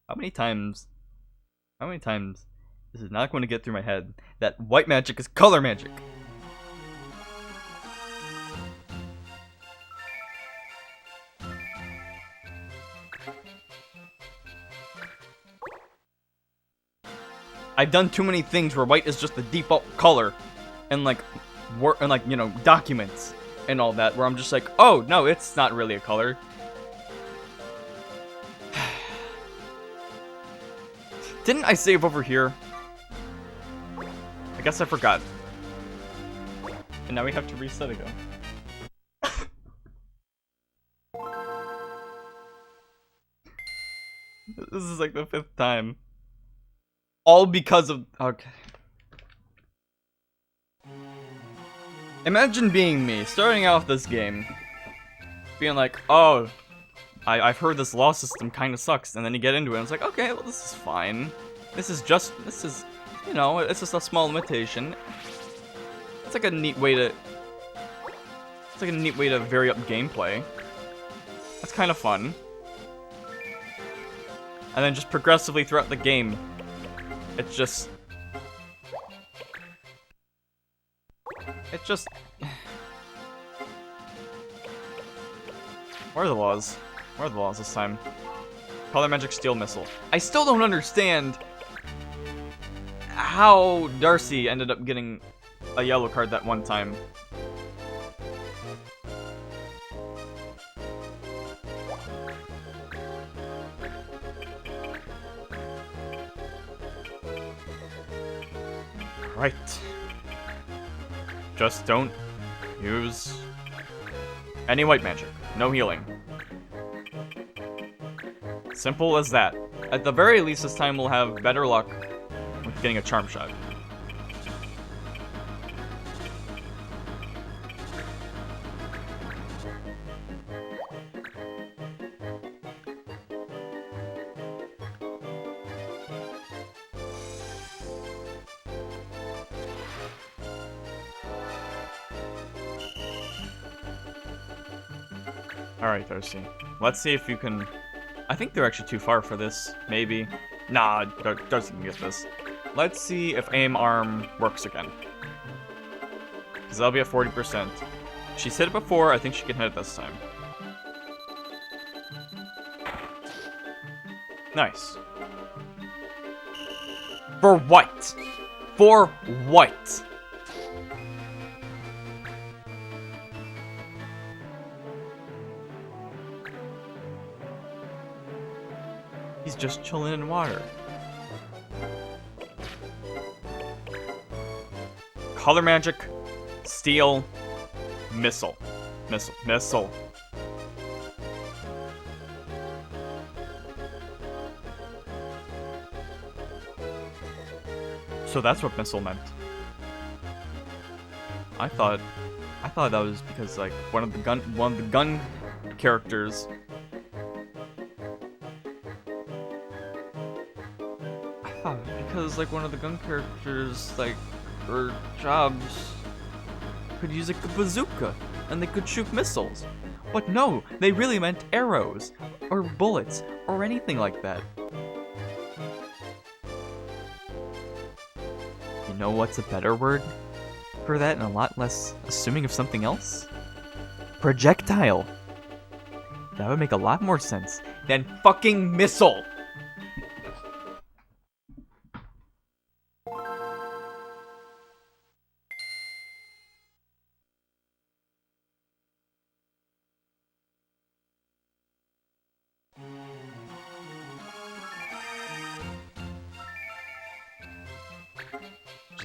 How many times this is not going to get through my head that white magic is color magic? I've done too many things where white is just the default color, and like, you know, documents and all that, where I'm just like, oh no, it's not really a color. Didn't I save over here? I guess I forgot. And now we have to reset again. This is like the 5th time. All because of... Okay. Imagine being me, starting out this game. Being like, oh, I've heard this law system kind of sucks. And then you get into it and it's like, okay, well this is fine. This is, you know, it's just a small limitation. It's like a neat way to... It's like a neat way to vary up gameplay. That's kind of fun. And then just progressively throughout the game, it's just... Where are the laws? Where are the laws this time? Color Magic Steel Missile. I still don't understand how Darcy ended up getting a yellow card that one time. Right. Just don't use any white magic. No healing. Simple as that. At the very least, this time we'll have better luck with getting a charm shot. Alright, Darcy. Let's see if you can... I think they're actually too far for this. Maybe. Nah, Darcy can get this. Let's see if aim arm works again. Because that'll be at 40%. She's hit it before, I think she can hit it this time. Nice. For white! For white! He's just chilling in water. Color magic, steel, missile. Missile. So that's what missile meant. I thought that was because like one of the gun characters. Because like one of the gun characters, like, or jobs could use like a bazooka and they could shoot missiles. But no, they really meant arrows or bullets or anything like that. You know what's a better word for that and a lot less assuming of something else? Projectile. That would make a lot more sense than fucking missile.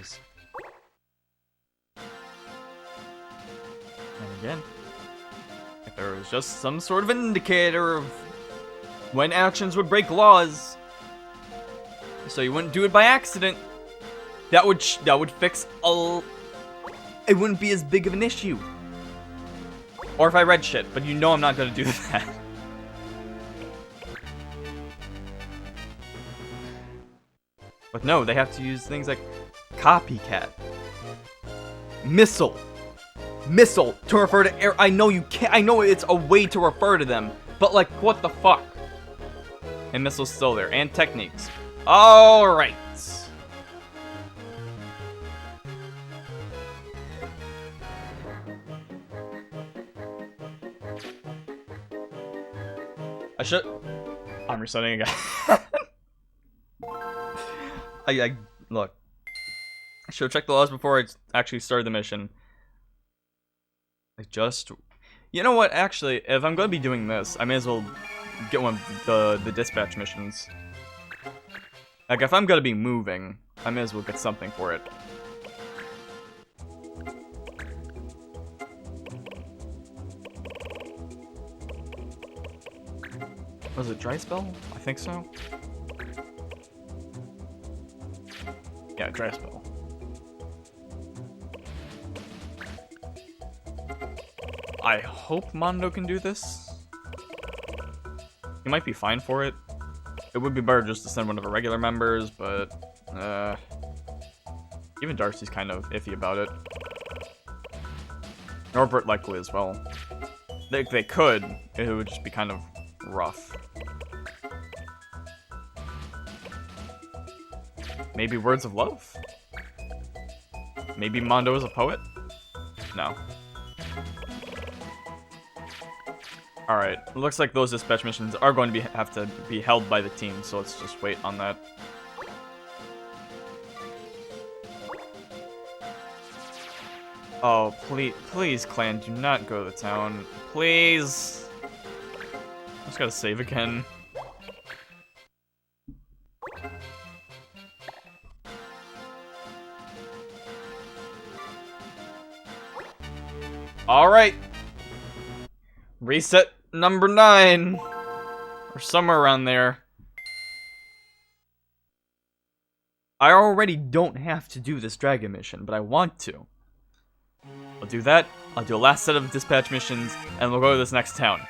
is. And again, if there was just some sort of indicator of when actions would break laws, so you wouldn't do it by accident, that would fix all. It wouldn't be as big of an issue. Or if I read shit, but you know I'm not gonna do that. But no, they have to use things like copycat, missile to refer to air. I know you can't. I know it's a way to refer to them, but like, what the fuck? And missile's still there, and techniques. All right. I'm resetting again. I look. I should have checked the laws before I actually started the mission. You know what? Actually, if I'm going to be doing this, I may as well get one of the dispatch missions. Like, if I'm going to be moving, I may as well get something for it. Was it dry spell? I think so. Yeah, dry spell. I hope Mondo can do this. He might be fine for it. It would be better just to send one of the regular members, but even Darcy's kind of iffy about it. Norbert likely as well. They could. It would just be kind of rough. Maybe words of love? Maybe Mondo is a poet? No. Alright, looks like those dispatch missions are going to have to be held by the team, so let's just wait on that. Oh, please, clan, do not go to the town. Please! I just gotta save again. Alright! Reset number 9! Or somewhere around there. I already don't have to do this dragon mission, but I want to. I'll do that, I'll do a last set of dispatch missions, and we'll go to this next town.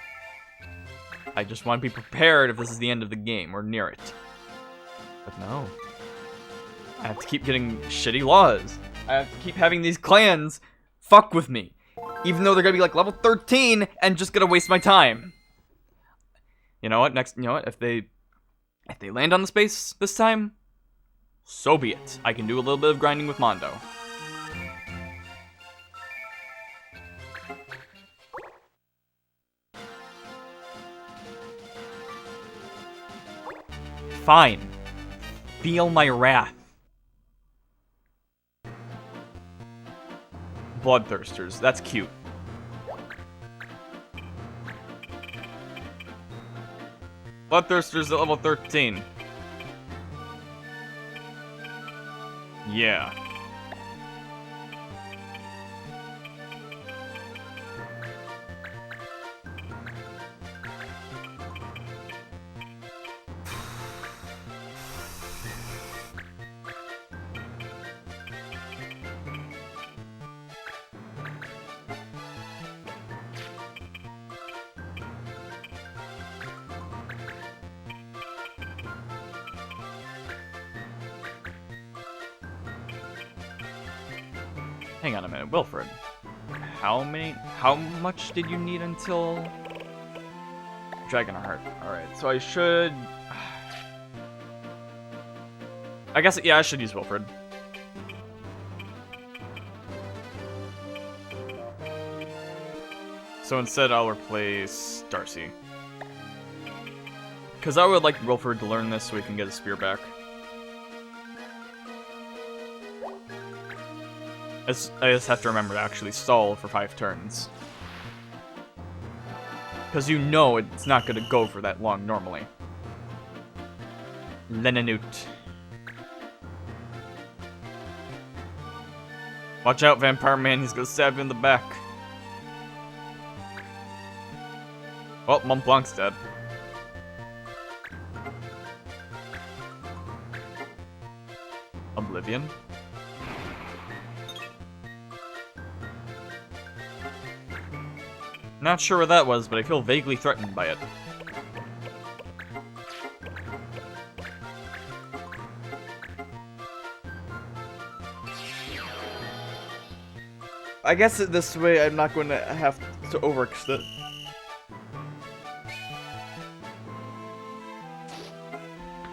I just want to be prepared if this is the end of the game, or near it. But no. I have to keep getting shitty laws. I have to keep having these clans fuck with me. Even though they're gonna be like level 13 and just gonna waste my time. You know what? If they land on the space this time, so be it. I can do a little bit of grinding with Mondo. Fine. Feel my wrath. Bloodthirsters, that's cute. Bloodthirsters at level 13. Yeah. Hang on a minute, Wilfred. How much did you need until Dragonheart? Alright, so I should... I guess, yeah, I should use Wilfred. So instead I'll replace Darcy. Because I would like Wilfred to learn this so he can get his spear back. I just have to remember to actually stall for 5 turns. Because you know it's not going to go for that long normally. Lenanute. Watch out, Vampire Man, he's gonna stab you in the back. Oh, Mont Blanc's dead. Oblivion. Not sure what that was, but I feel vaguely threatened by it. I guess this way I'm not going to have to overextend.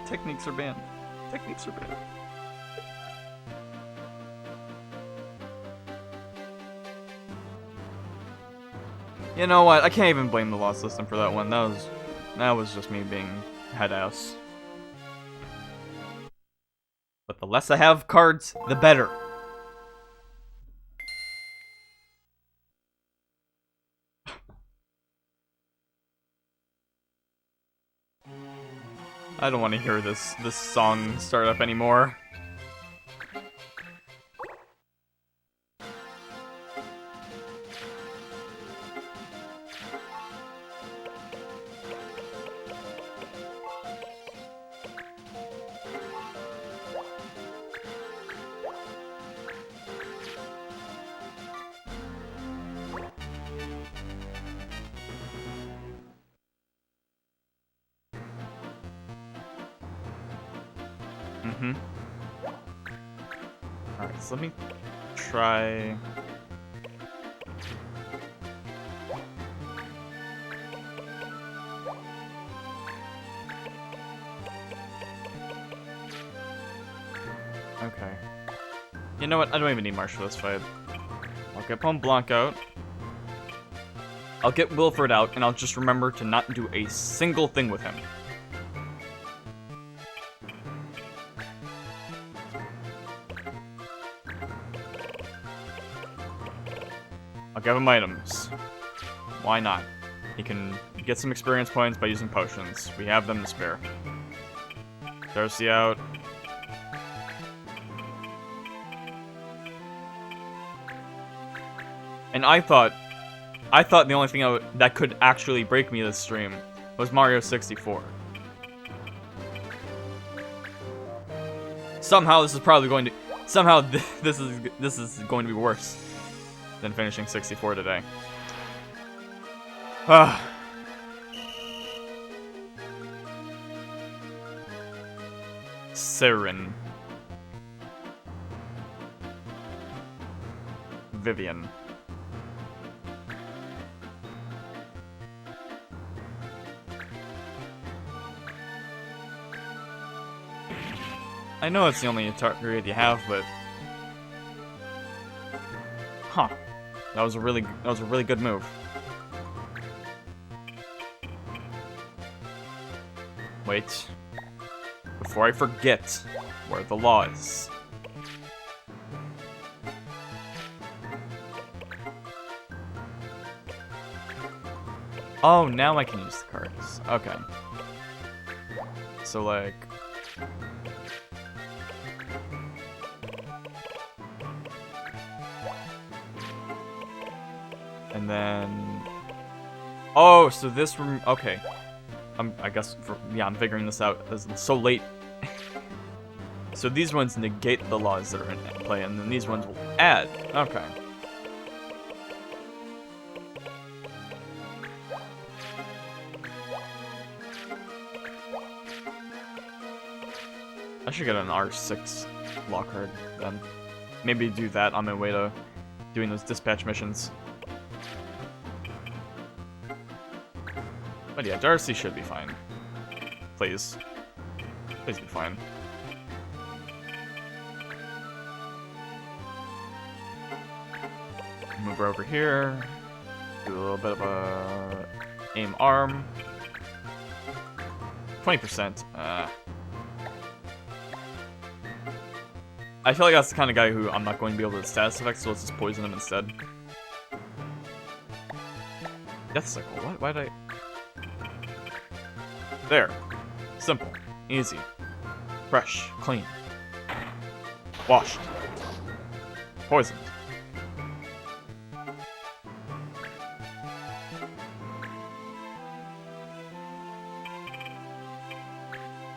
Techniques are banned. Techniques are banned. You know what? I can't even blame the loss system for that one. That was just me being head ass. But the less I have cards, the better. I don't want to hear this song start up anymore. Alright, so let me try... Okay. You know what? I don't even need Marsh for this fight. I'll get Mont Blanc out. I'll get Wilfred out, and I'll just remember to not do a single thing with him. I'll give him items. Why not? He can get some experience points by using potions. We have them to spare. Darcy out. And I thought the only thing that could actually break me this stream was Mario 64. Somehow this is probably going to... Somehow this is going to be worse than finishing 64 today. Siren. Vivian. I know it's the only target you have, but... Huh. That was a really good move. Wait. Before I forget where the law is. Oh, now I can use the cards. Okay. So, like... And then... Oh, so this room... Okay. I guess, yeah, I'm figuring this out. It's so late. So these ones negate the laws that are in play, and then these ones will add. Okay. I should get an R6 law card, then. Maybe do that on my way to doing those dispatch missions. But yeah, Darcy should be fine. Please. Please be fine. Move her over here. Do a little bit of a aim arm. 20%. I feel like that's the kind of guy who I'm not going to be able to status effect, so let's just poison him instead. Death Cycle. What? Why did I... There. Simple. Easy. Fresh. Clean. Washed. Poisoned.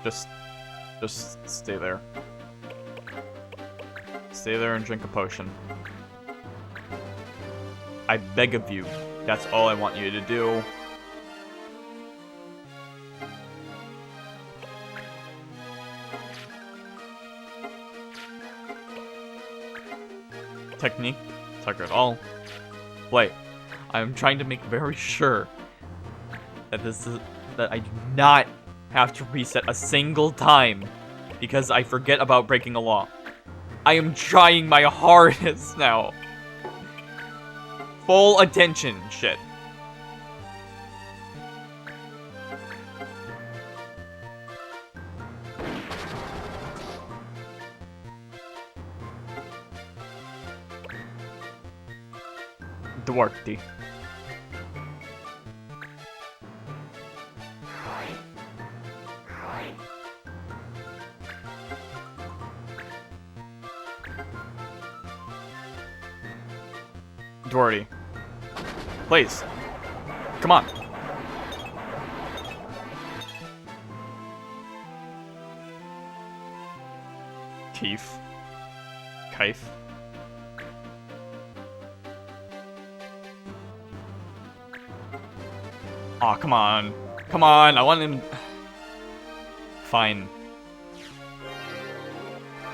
Just stay there. Stay there and drink a potion. I beg of you. That's all I want you to do. Technique, tuck it all. Wait, I'm trying to make very sure that that I do not have to reset a single time because I forget about breaking a law. I am trying my hardest now. Full attention, shit. Duarte. Duarte. Please. Come on. Keith. Kaif. Aw, oh, come on. Come on, I want him... Fine.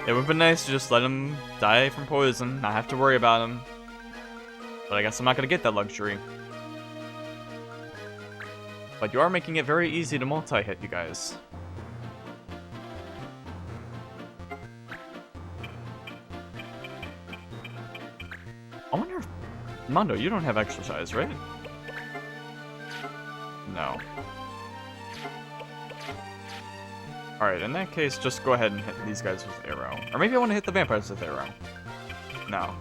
It would've been nice to just let him die from poison, not have to worry about him. But I guess I'm not gonna get that luxury. But you are making it very easy to multi-hit, you guys. I wonder if... Mondo, you don't have exercise, right? No. Alright, in that case, just go ahead and hit these guys with arrow. Or maybe I want to hit the vampires with arrow. No.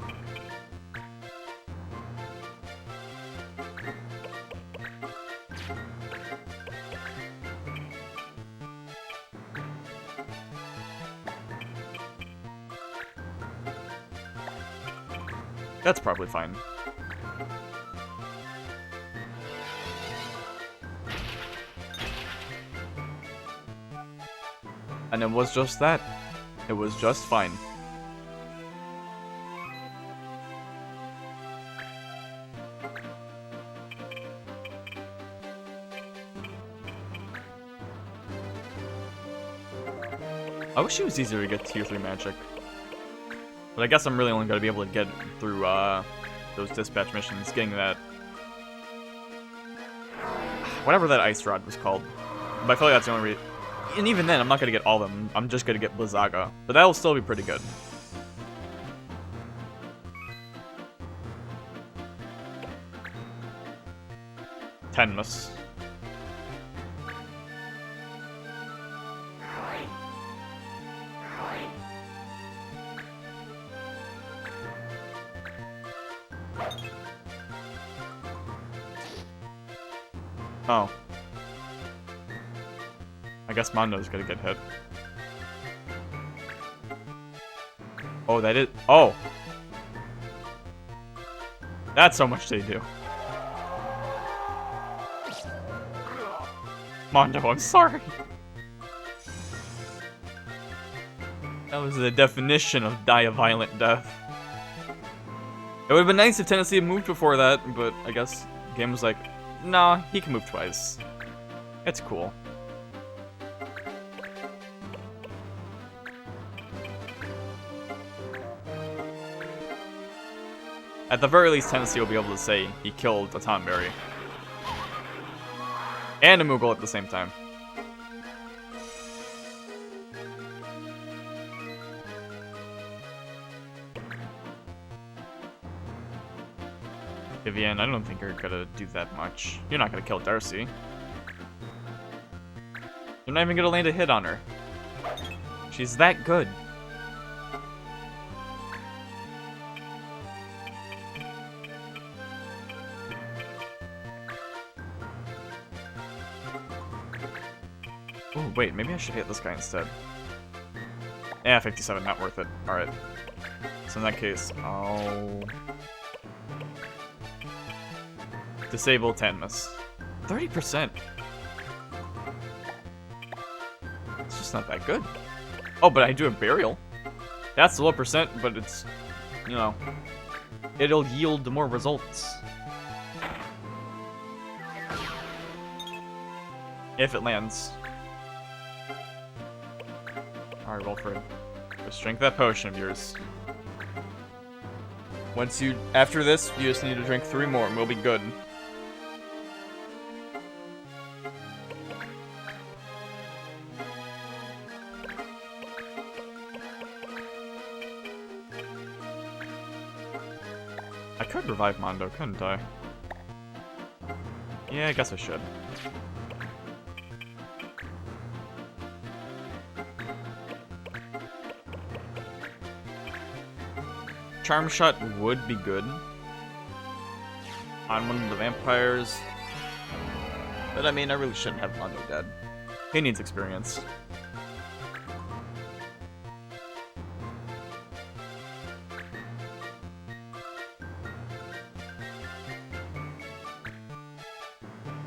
That's probably fine. And it was just that. It was just fine. I wish it was easier to get tier 3 magic. But I guess I'm really only going to be able to get through those dispatch missions, getting that... whatever that ice rod was called. But I feel like that's the only reason... And even then, I'm not going to get all of them. I'm just going to get Blizzaga. But that'll still be pretty good. Tenmus. Oh. I guess Mondo's gonna get hit. Oh, that is... Oh! That's how much they do. Mondo, I'm sorry. That was the definition of die a violent death. It would've been nice if Tennessee had moved before that, but I guess the game was like, nah, he can move twice. It's cool. At the very least, Tennessee will be able to say he killed a Tonberry. And a Moogle at the same time. Vivian, I don't think you're gonna do that much. You're not gonna kill Darcy. You're not even gonna land a hit on her. She's that good. Oh, wait, maybe I should hit this guy instead. Yeah, 57, not worth it. Alright. So in that case, I'll... disable Tenmus. 30%. It's just not that good. Oh, but I do have Burial. That's a low percent, but it's, you know, it'll yield more results. If it lands. Alright, Wilfred. Just drink that potion of yours. After this, you just need to drink 3 more and we'll be good. I could revive Mondo, couldn't I? Yeah, I guess I should. Charm Shot would be good on one of the vampires. But I mean, I really shouldn't have Mondo dead. He needs experience.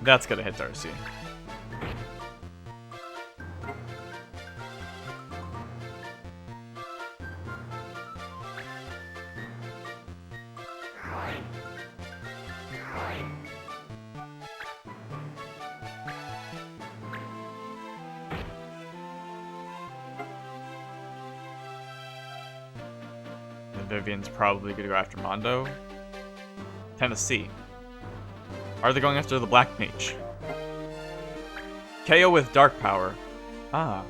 That's gonna hit Darcy. Vivian's probably gonna go after Mondo. Tennessee. Are they going after the Black Mage? KO with Dark Power. Ah.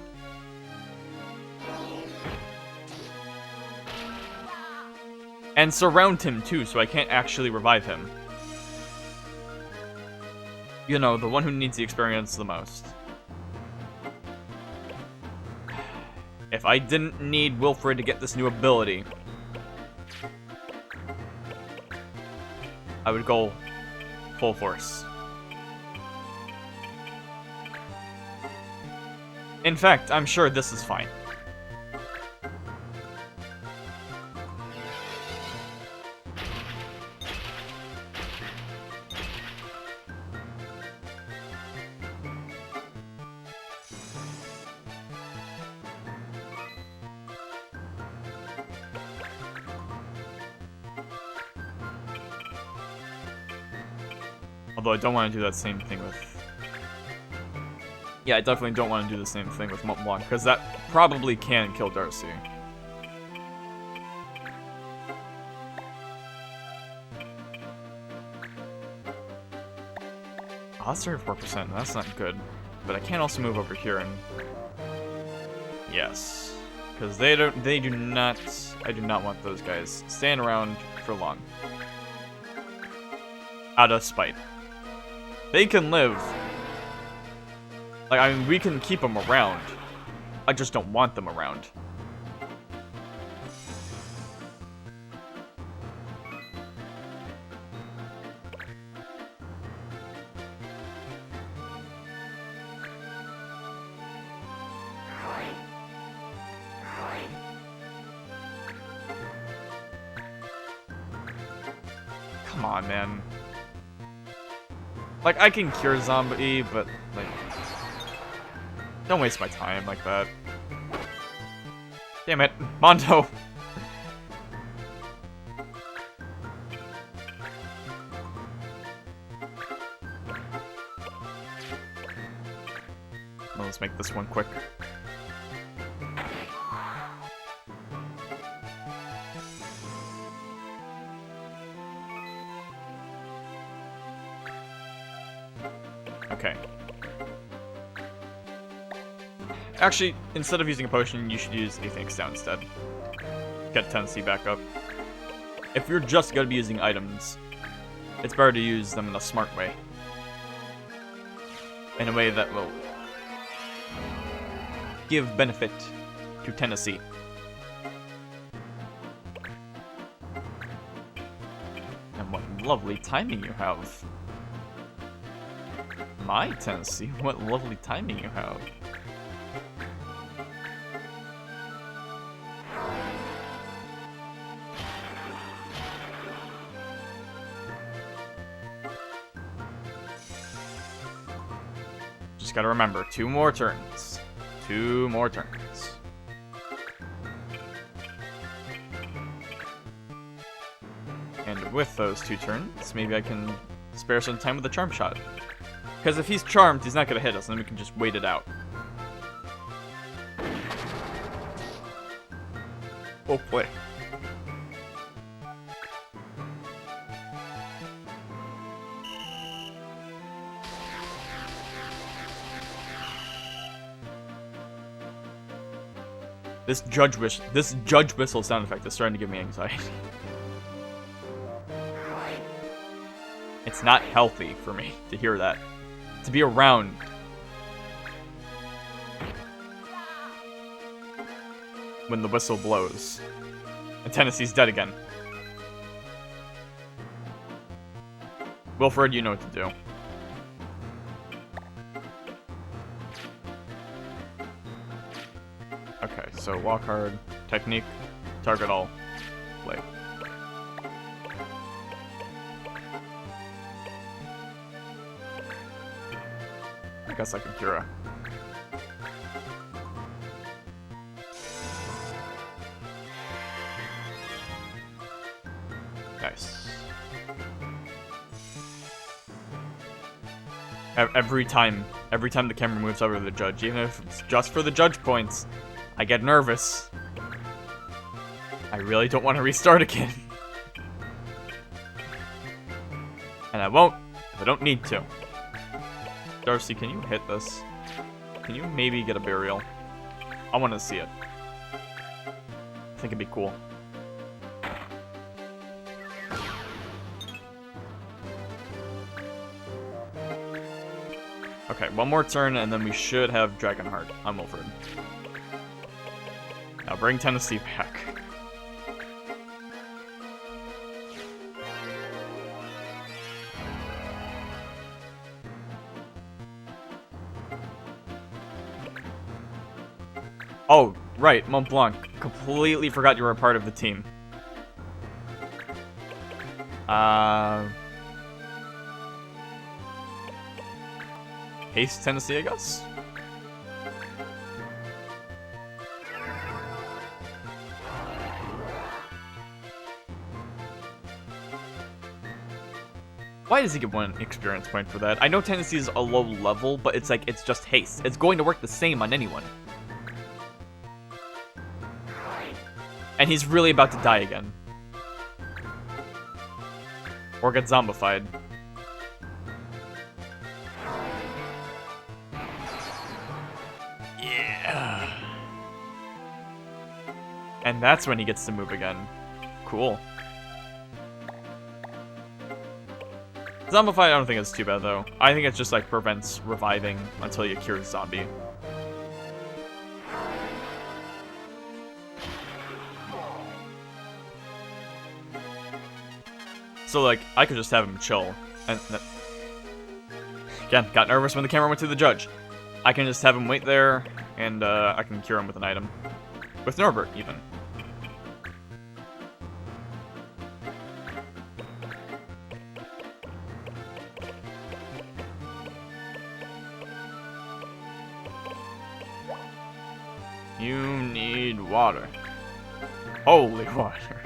And surround him too, so I can't actually revive him. You know, the one who needs the experience the most. If I didn't need Wilfred to get this new ability, I would go full force. In fact, I'm sure this is fine. Although I don't want to do that same thing with... Yeah, I definitely don't want to do the same thing with Mont Blanc, because that probably can kill Darcy. Oh, that's 34%, that's not good. But I can also move over here and... Yes. Because I do not want those guys staying around for long. Out of spite. They can live. Like, I mean, we can keep them around. I just don't want them around. Come on, man. Like, I can cure Zombie, but, like... Don't waste my time like that. Damn it, Mondo! Well, let's make this one quick. Okay. Actually, instead of using a potion, you should use Aethanix down instead. Get Tennessee back up. If you're just gonna be using items, it's better to use them in a smart way. In a way that will give benefit to Tennessee. And what lovely timing you have. My Tennessee, what lovely timing you have. Just gotta remember, 2 more turns. 2 more turns. And with those 2 turns, maybe I can spare some time with the charm shot. Because if he's charmed, he's not going to hit us, and then we can just wait it out. Oh boy. This judge whistle sound effect is starting to give me anxiety. It's not healthy for me to hear that. To be around. When the whistle blows. And Tennessee's dead again. Wilfred, you know what to do. Okay, so walk hard, technique, target all, play. I guess I can Cura. Nice. Every time the camera moves over to the judge, even if it's just for the judge points, I get nervous. I really don't want to restart again. And I won't if I don't need to. Darcy, can you hit this? Can you maybe get a burial? I want to see it. I think it'd be cool. Okay, one more turn and then we should have Dragonheart on Wilfred. Now bring Tennessee back. Oh, right, Mont Blanc. Completely forgot you were a part of the team. Haste Tennessee, I guess? Why does he get 1 experience point for that? I know Tennessee is a low level, but it's like, it's just haste. It's going to work the same on anyone. And he's really about to die again. Or get zombified. Yeah. And that's when he gets to move again. Cool. Zombified, I don't think it's too bad though. I think it just like prevents reviving until you cure the zombie. So like, I could just have him chill. And again, got nervous when the camera went to the judge. I can just have him wait there, and I can cure him with an item. With Norbert, even. You need water. Holy water.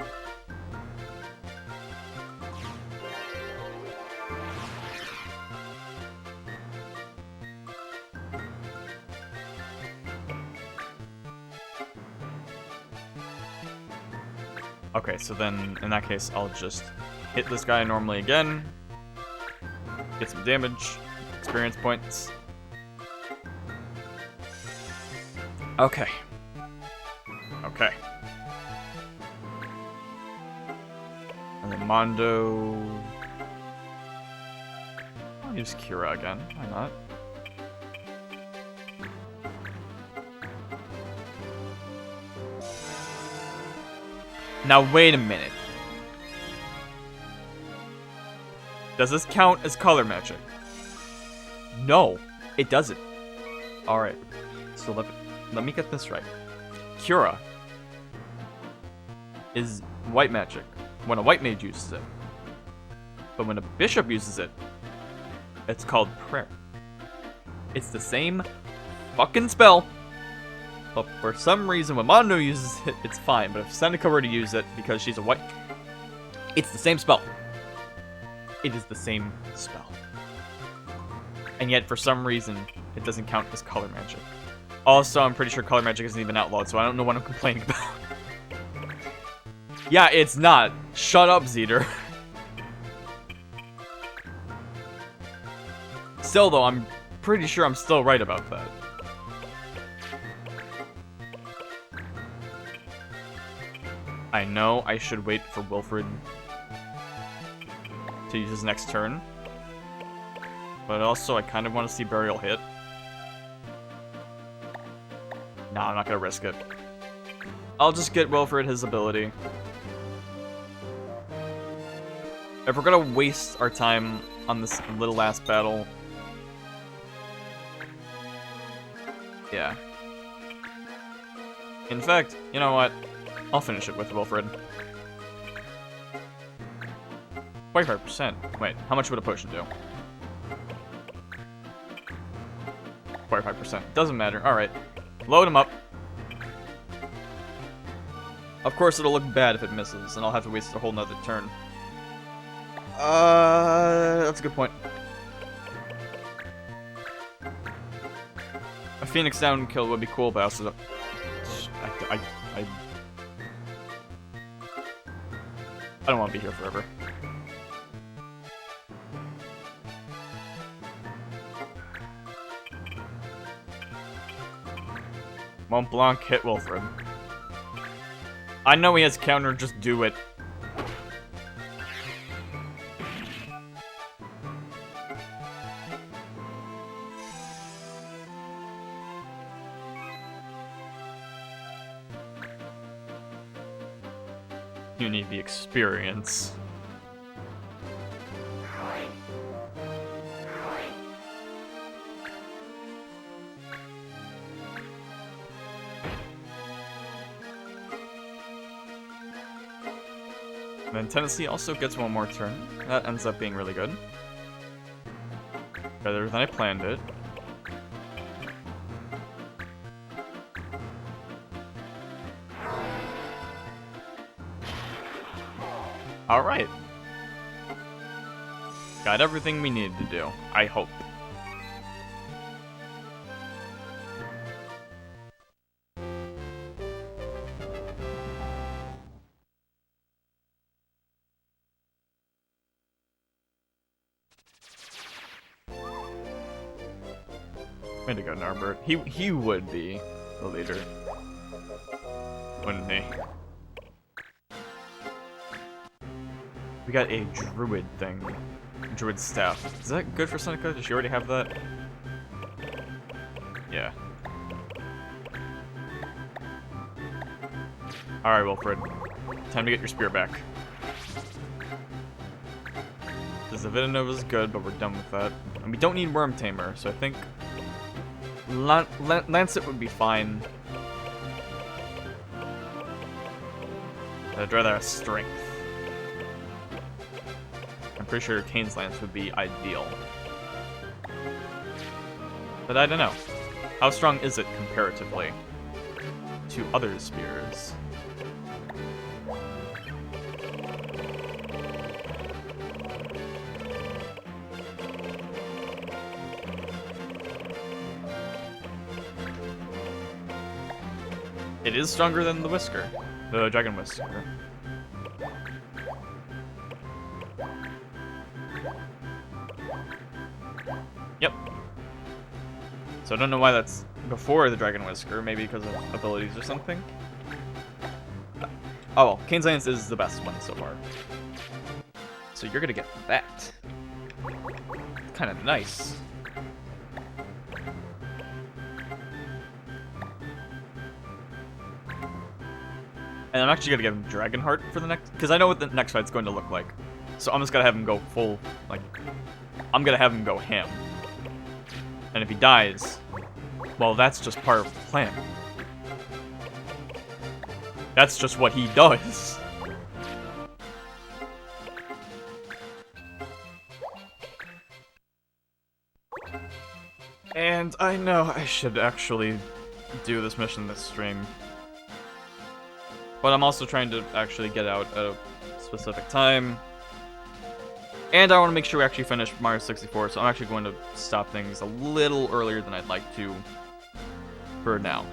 Okay, so then, in that case, I'll just hit this guy normally again. Get some damage. Experience points. Okay. Okay. And then Mondo... I'll use Kira again. Why not? Now wait a minute. Does this count as color magic? No, it doesn't. Alright, so let me get this right. Cura is white magic when a white mage uses it. But when a bishop uses it, it's called prayer. It's the same fucking spell, But for some reason, when Mondo uses it, it's fine. But if Seneca were to use it, because she's a white... It's the same spell. It is the same spell. And yet, for some reason, it doesn't count as color magic. Also, I'm pretty sure color magic isn't even outlawed, so I don't know what I'm complaining about. Yeah, it's not. Shut up, Zeter. Still, though, I'm pretty sure I'm still right about that. I know I should wait for Wilfred to use his next turn. But also, I kind of want to see Burial hit. Nah, I'm not gonna risk it. I'll just get Wilfred his ability. If we're gonna waste our time on this little last battle... Yeah. In fact, you know what? I'll finish it with Wilfred. 25%. Wait, how much would a potion do? 25%. Doesn't matter. Alright. Load him up. Of course, it'll look bad if it misses, and I'll have to waste a whole nother turn. That's a good point. A Phoenix down kill would be cool, but I also don't... I don't want to be here forever. Mont Blanc hit Wilfred. I know he has counter, just do it. You need the experience. And then Tennessee also gets one more turn. That ends up being really good. Better than I planned it. Alright. Got everything we needed to do, I hope. Way to go, Norbert. He would be the leader, wouldn't he? We got a druid thing. Druid staff. Is that good for Seneca? Does she already have that? Yeah. Alright, Wilfred. Time to get your spear back. The Zavitanova's good, but we're done with that. And we don't need Worm Tamer, so I think... Lancet would be fine. I'd rather have Strength. I'm pretty sure Kane's Lance would be ideal. But I don't know. How strong is it comparatively to other spears? It is stronger than the Whisker. The Dragon Whisker. Yep. So I don't know why that's before the Dragon Whisker. Maybe because of abilities or something. Oh well, Kane's Lance is the best one so far. So you're gonna get that. Kind of nice. And I'm actually gonna give him Dragonheart for the next, because I know what the next fight's going to look like. So I'm just gonna have him go full, like, I'm gonna have him go ham. And if he dies, well, that's just part of the plan. That's just what he does. And I know I should actually do this mission this stream. But I'm also trying to actually get out at a specific time. And I want to make sure we actually finish Mario 64, so I'm actually going to stop things a little earlier than I'd like to for now.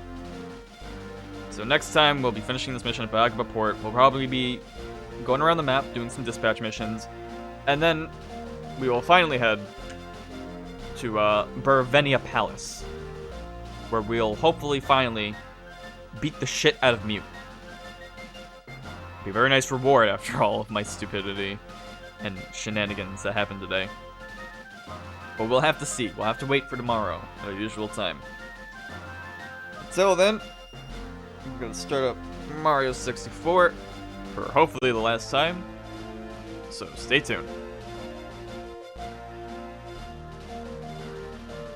So next time, we'll be finishing this mission at Bagaba Port. We'll probably be going around the map, doing some dispatch missions, and then we will finally head to Burvenia Palace, where we'll hopefully finally beat the shit out of Mute. Be a very nice reward after all of my stupidity and shenanigans that happened today. But we'll have to see. We'll have to wait for tomorrow at our usual time. Until then, I'm gonna start up Mario 64 for hopefully the last time. So stay tuned.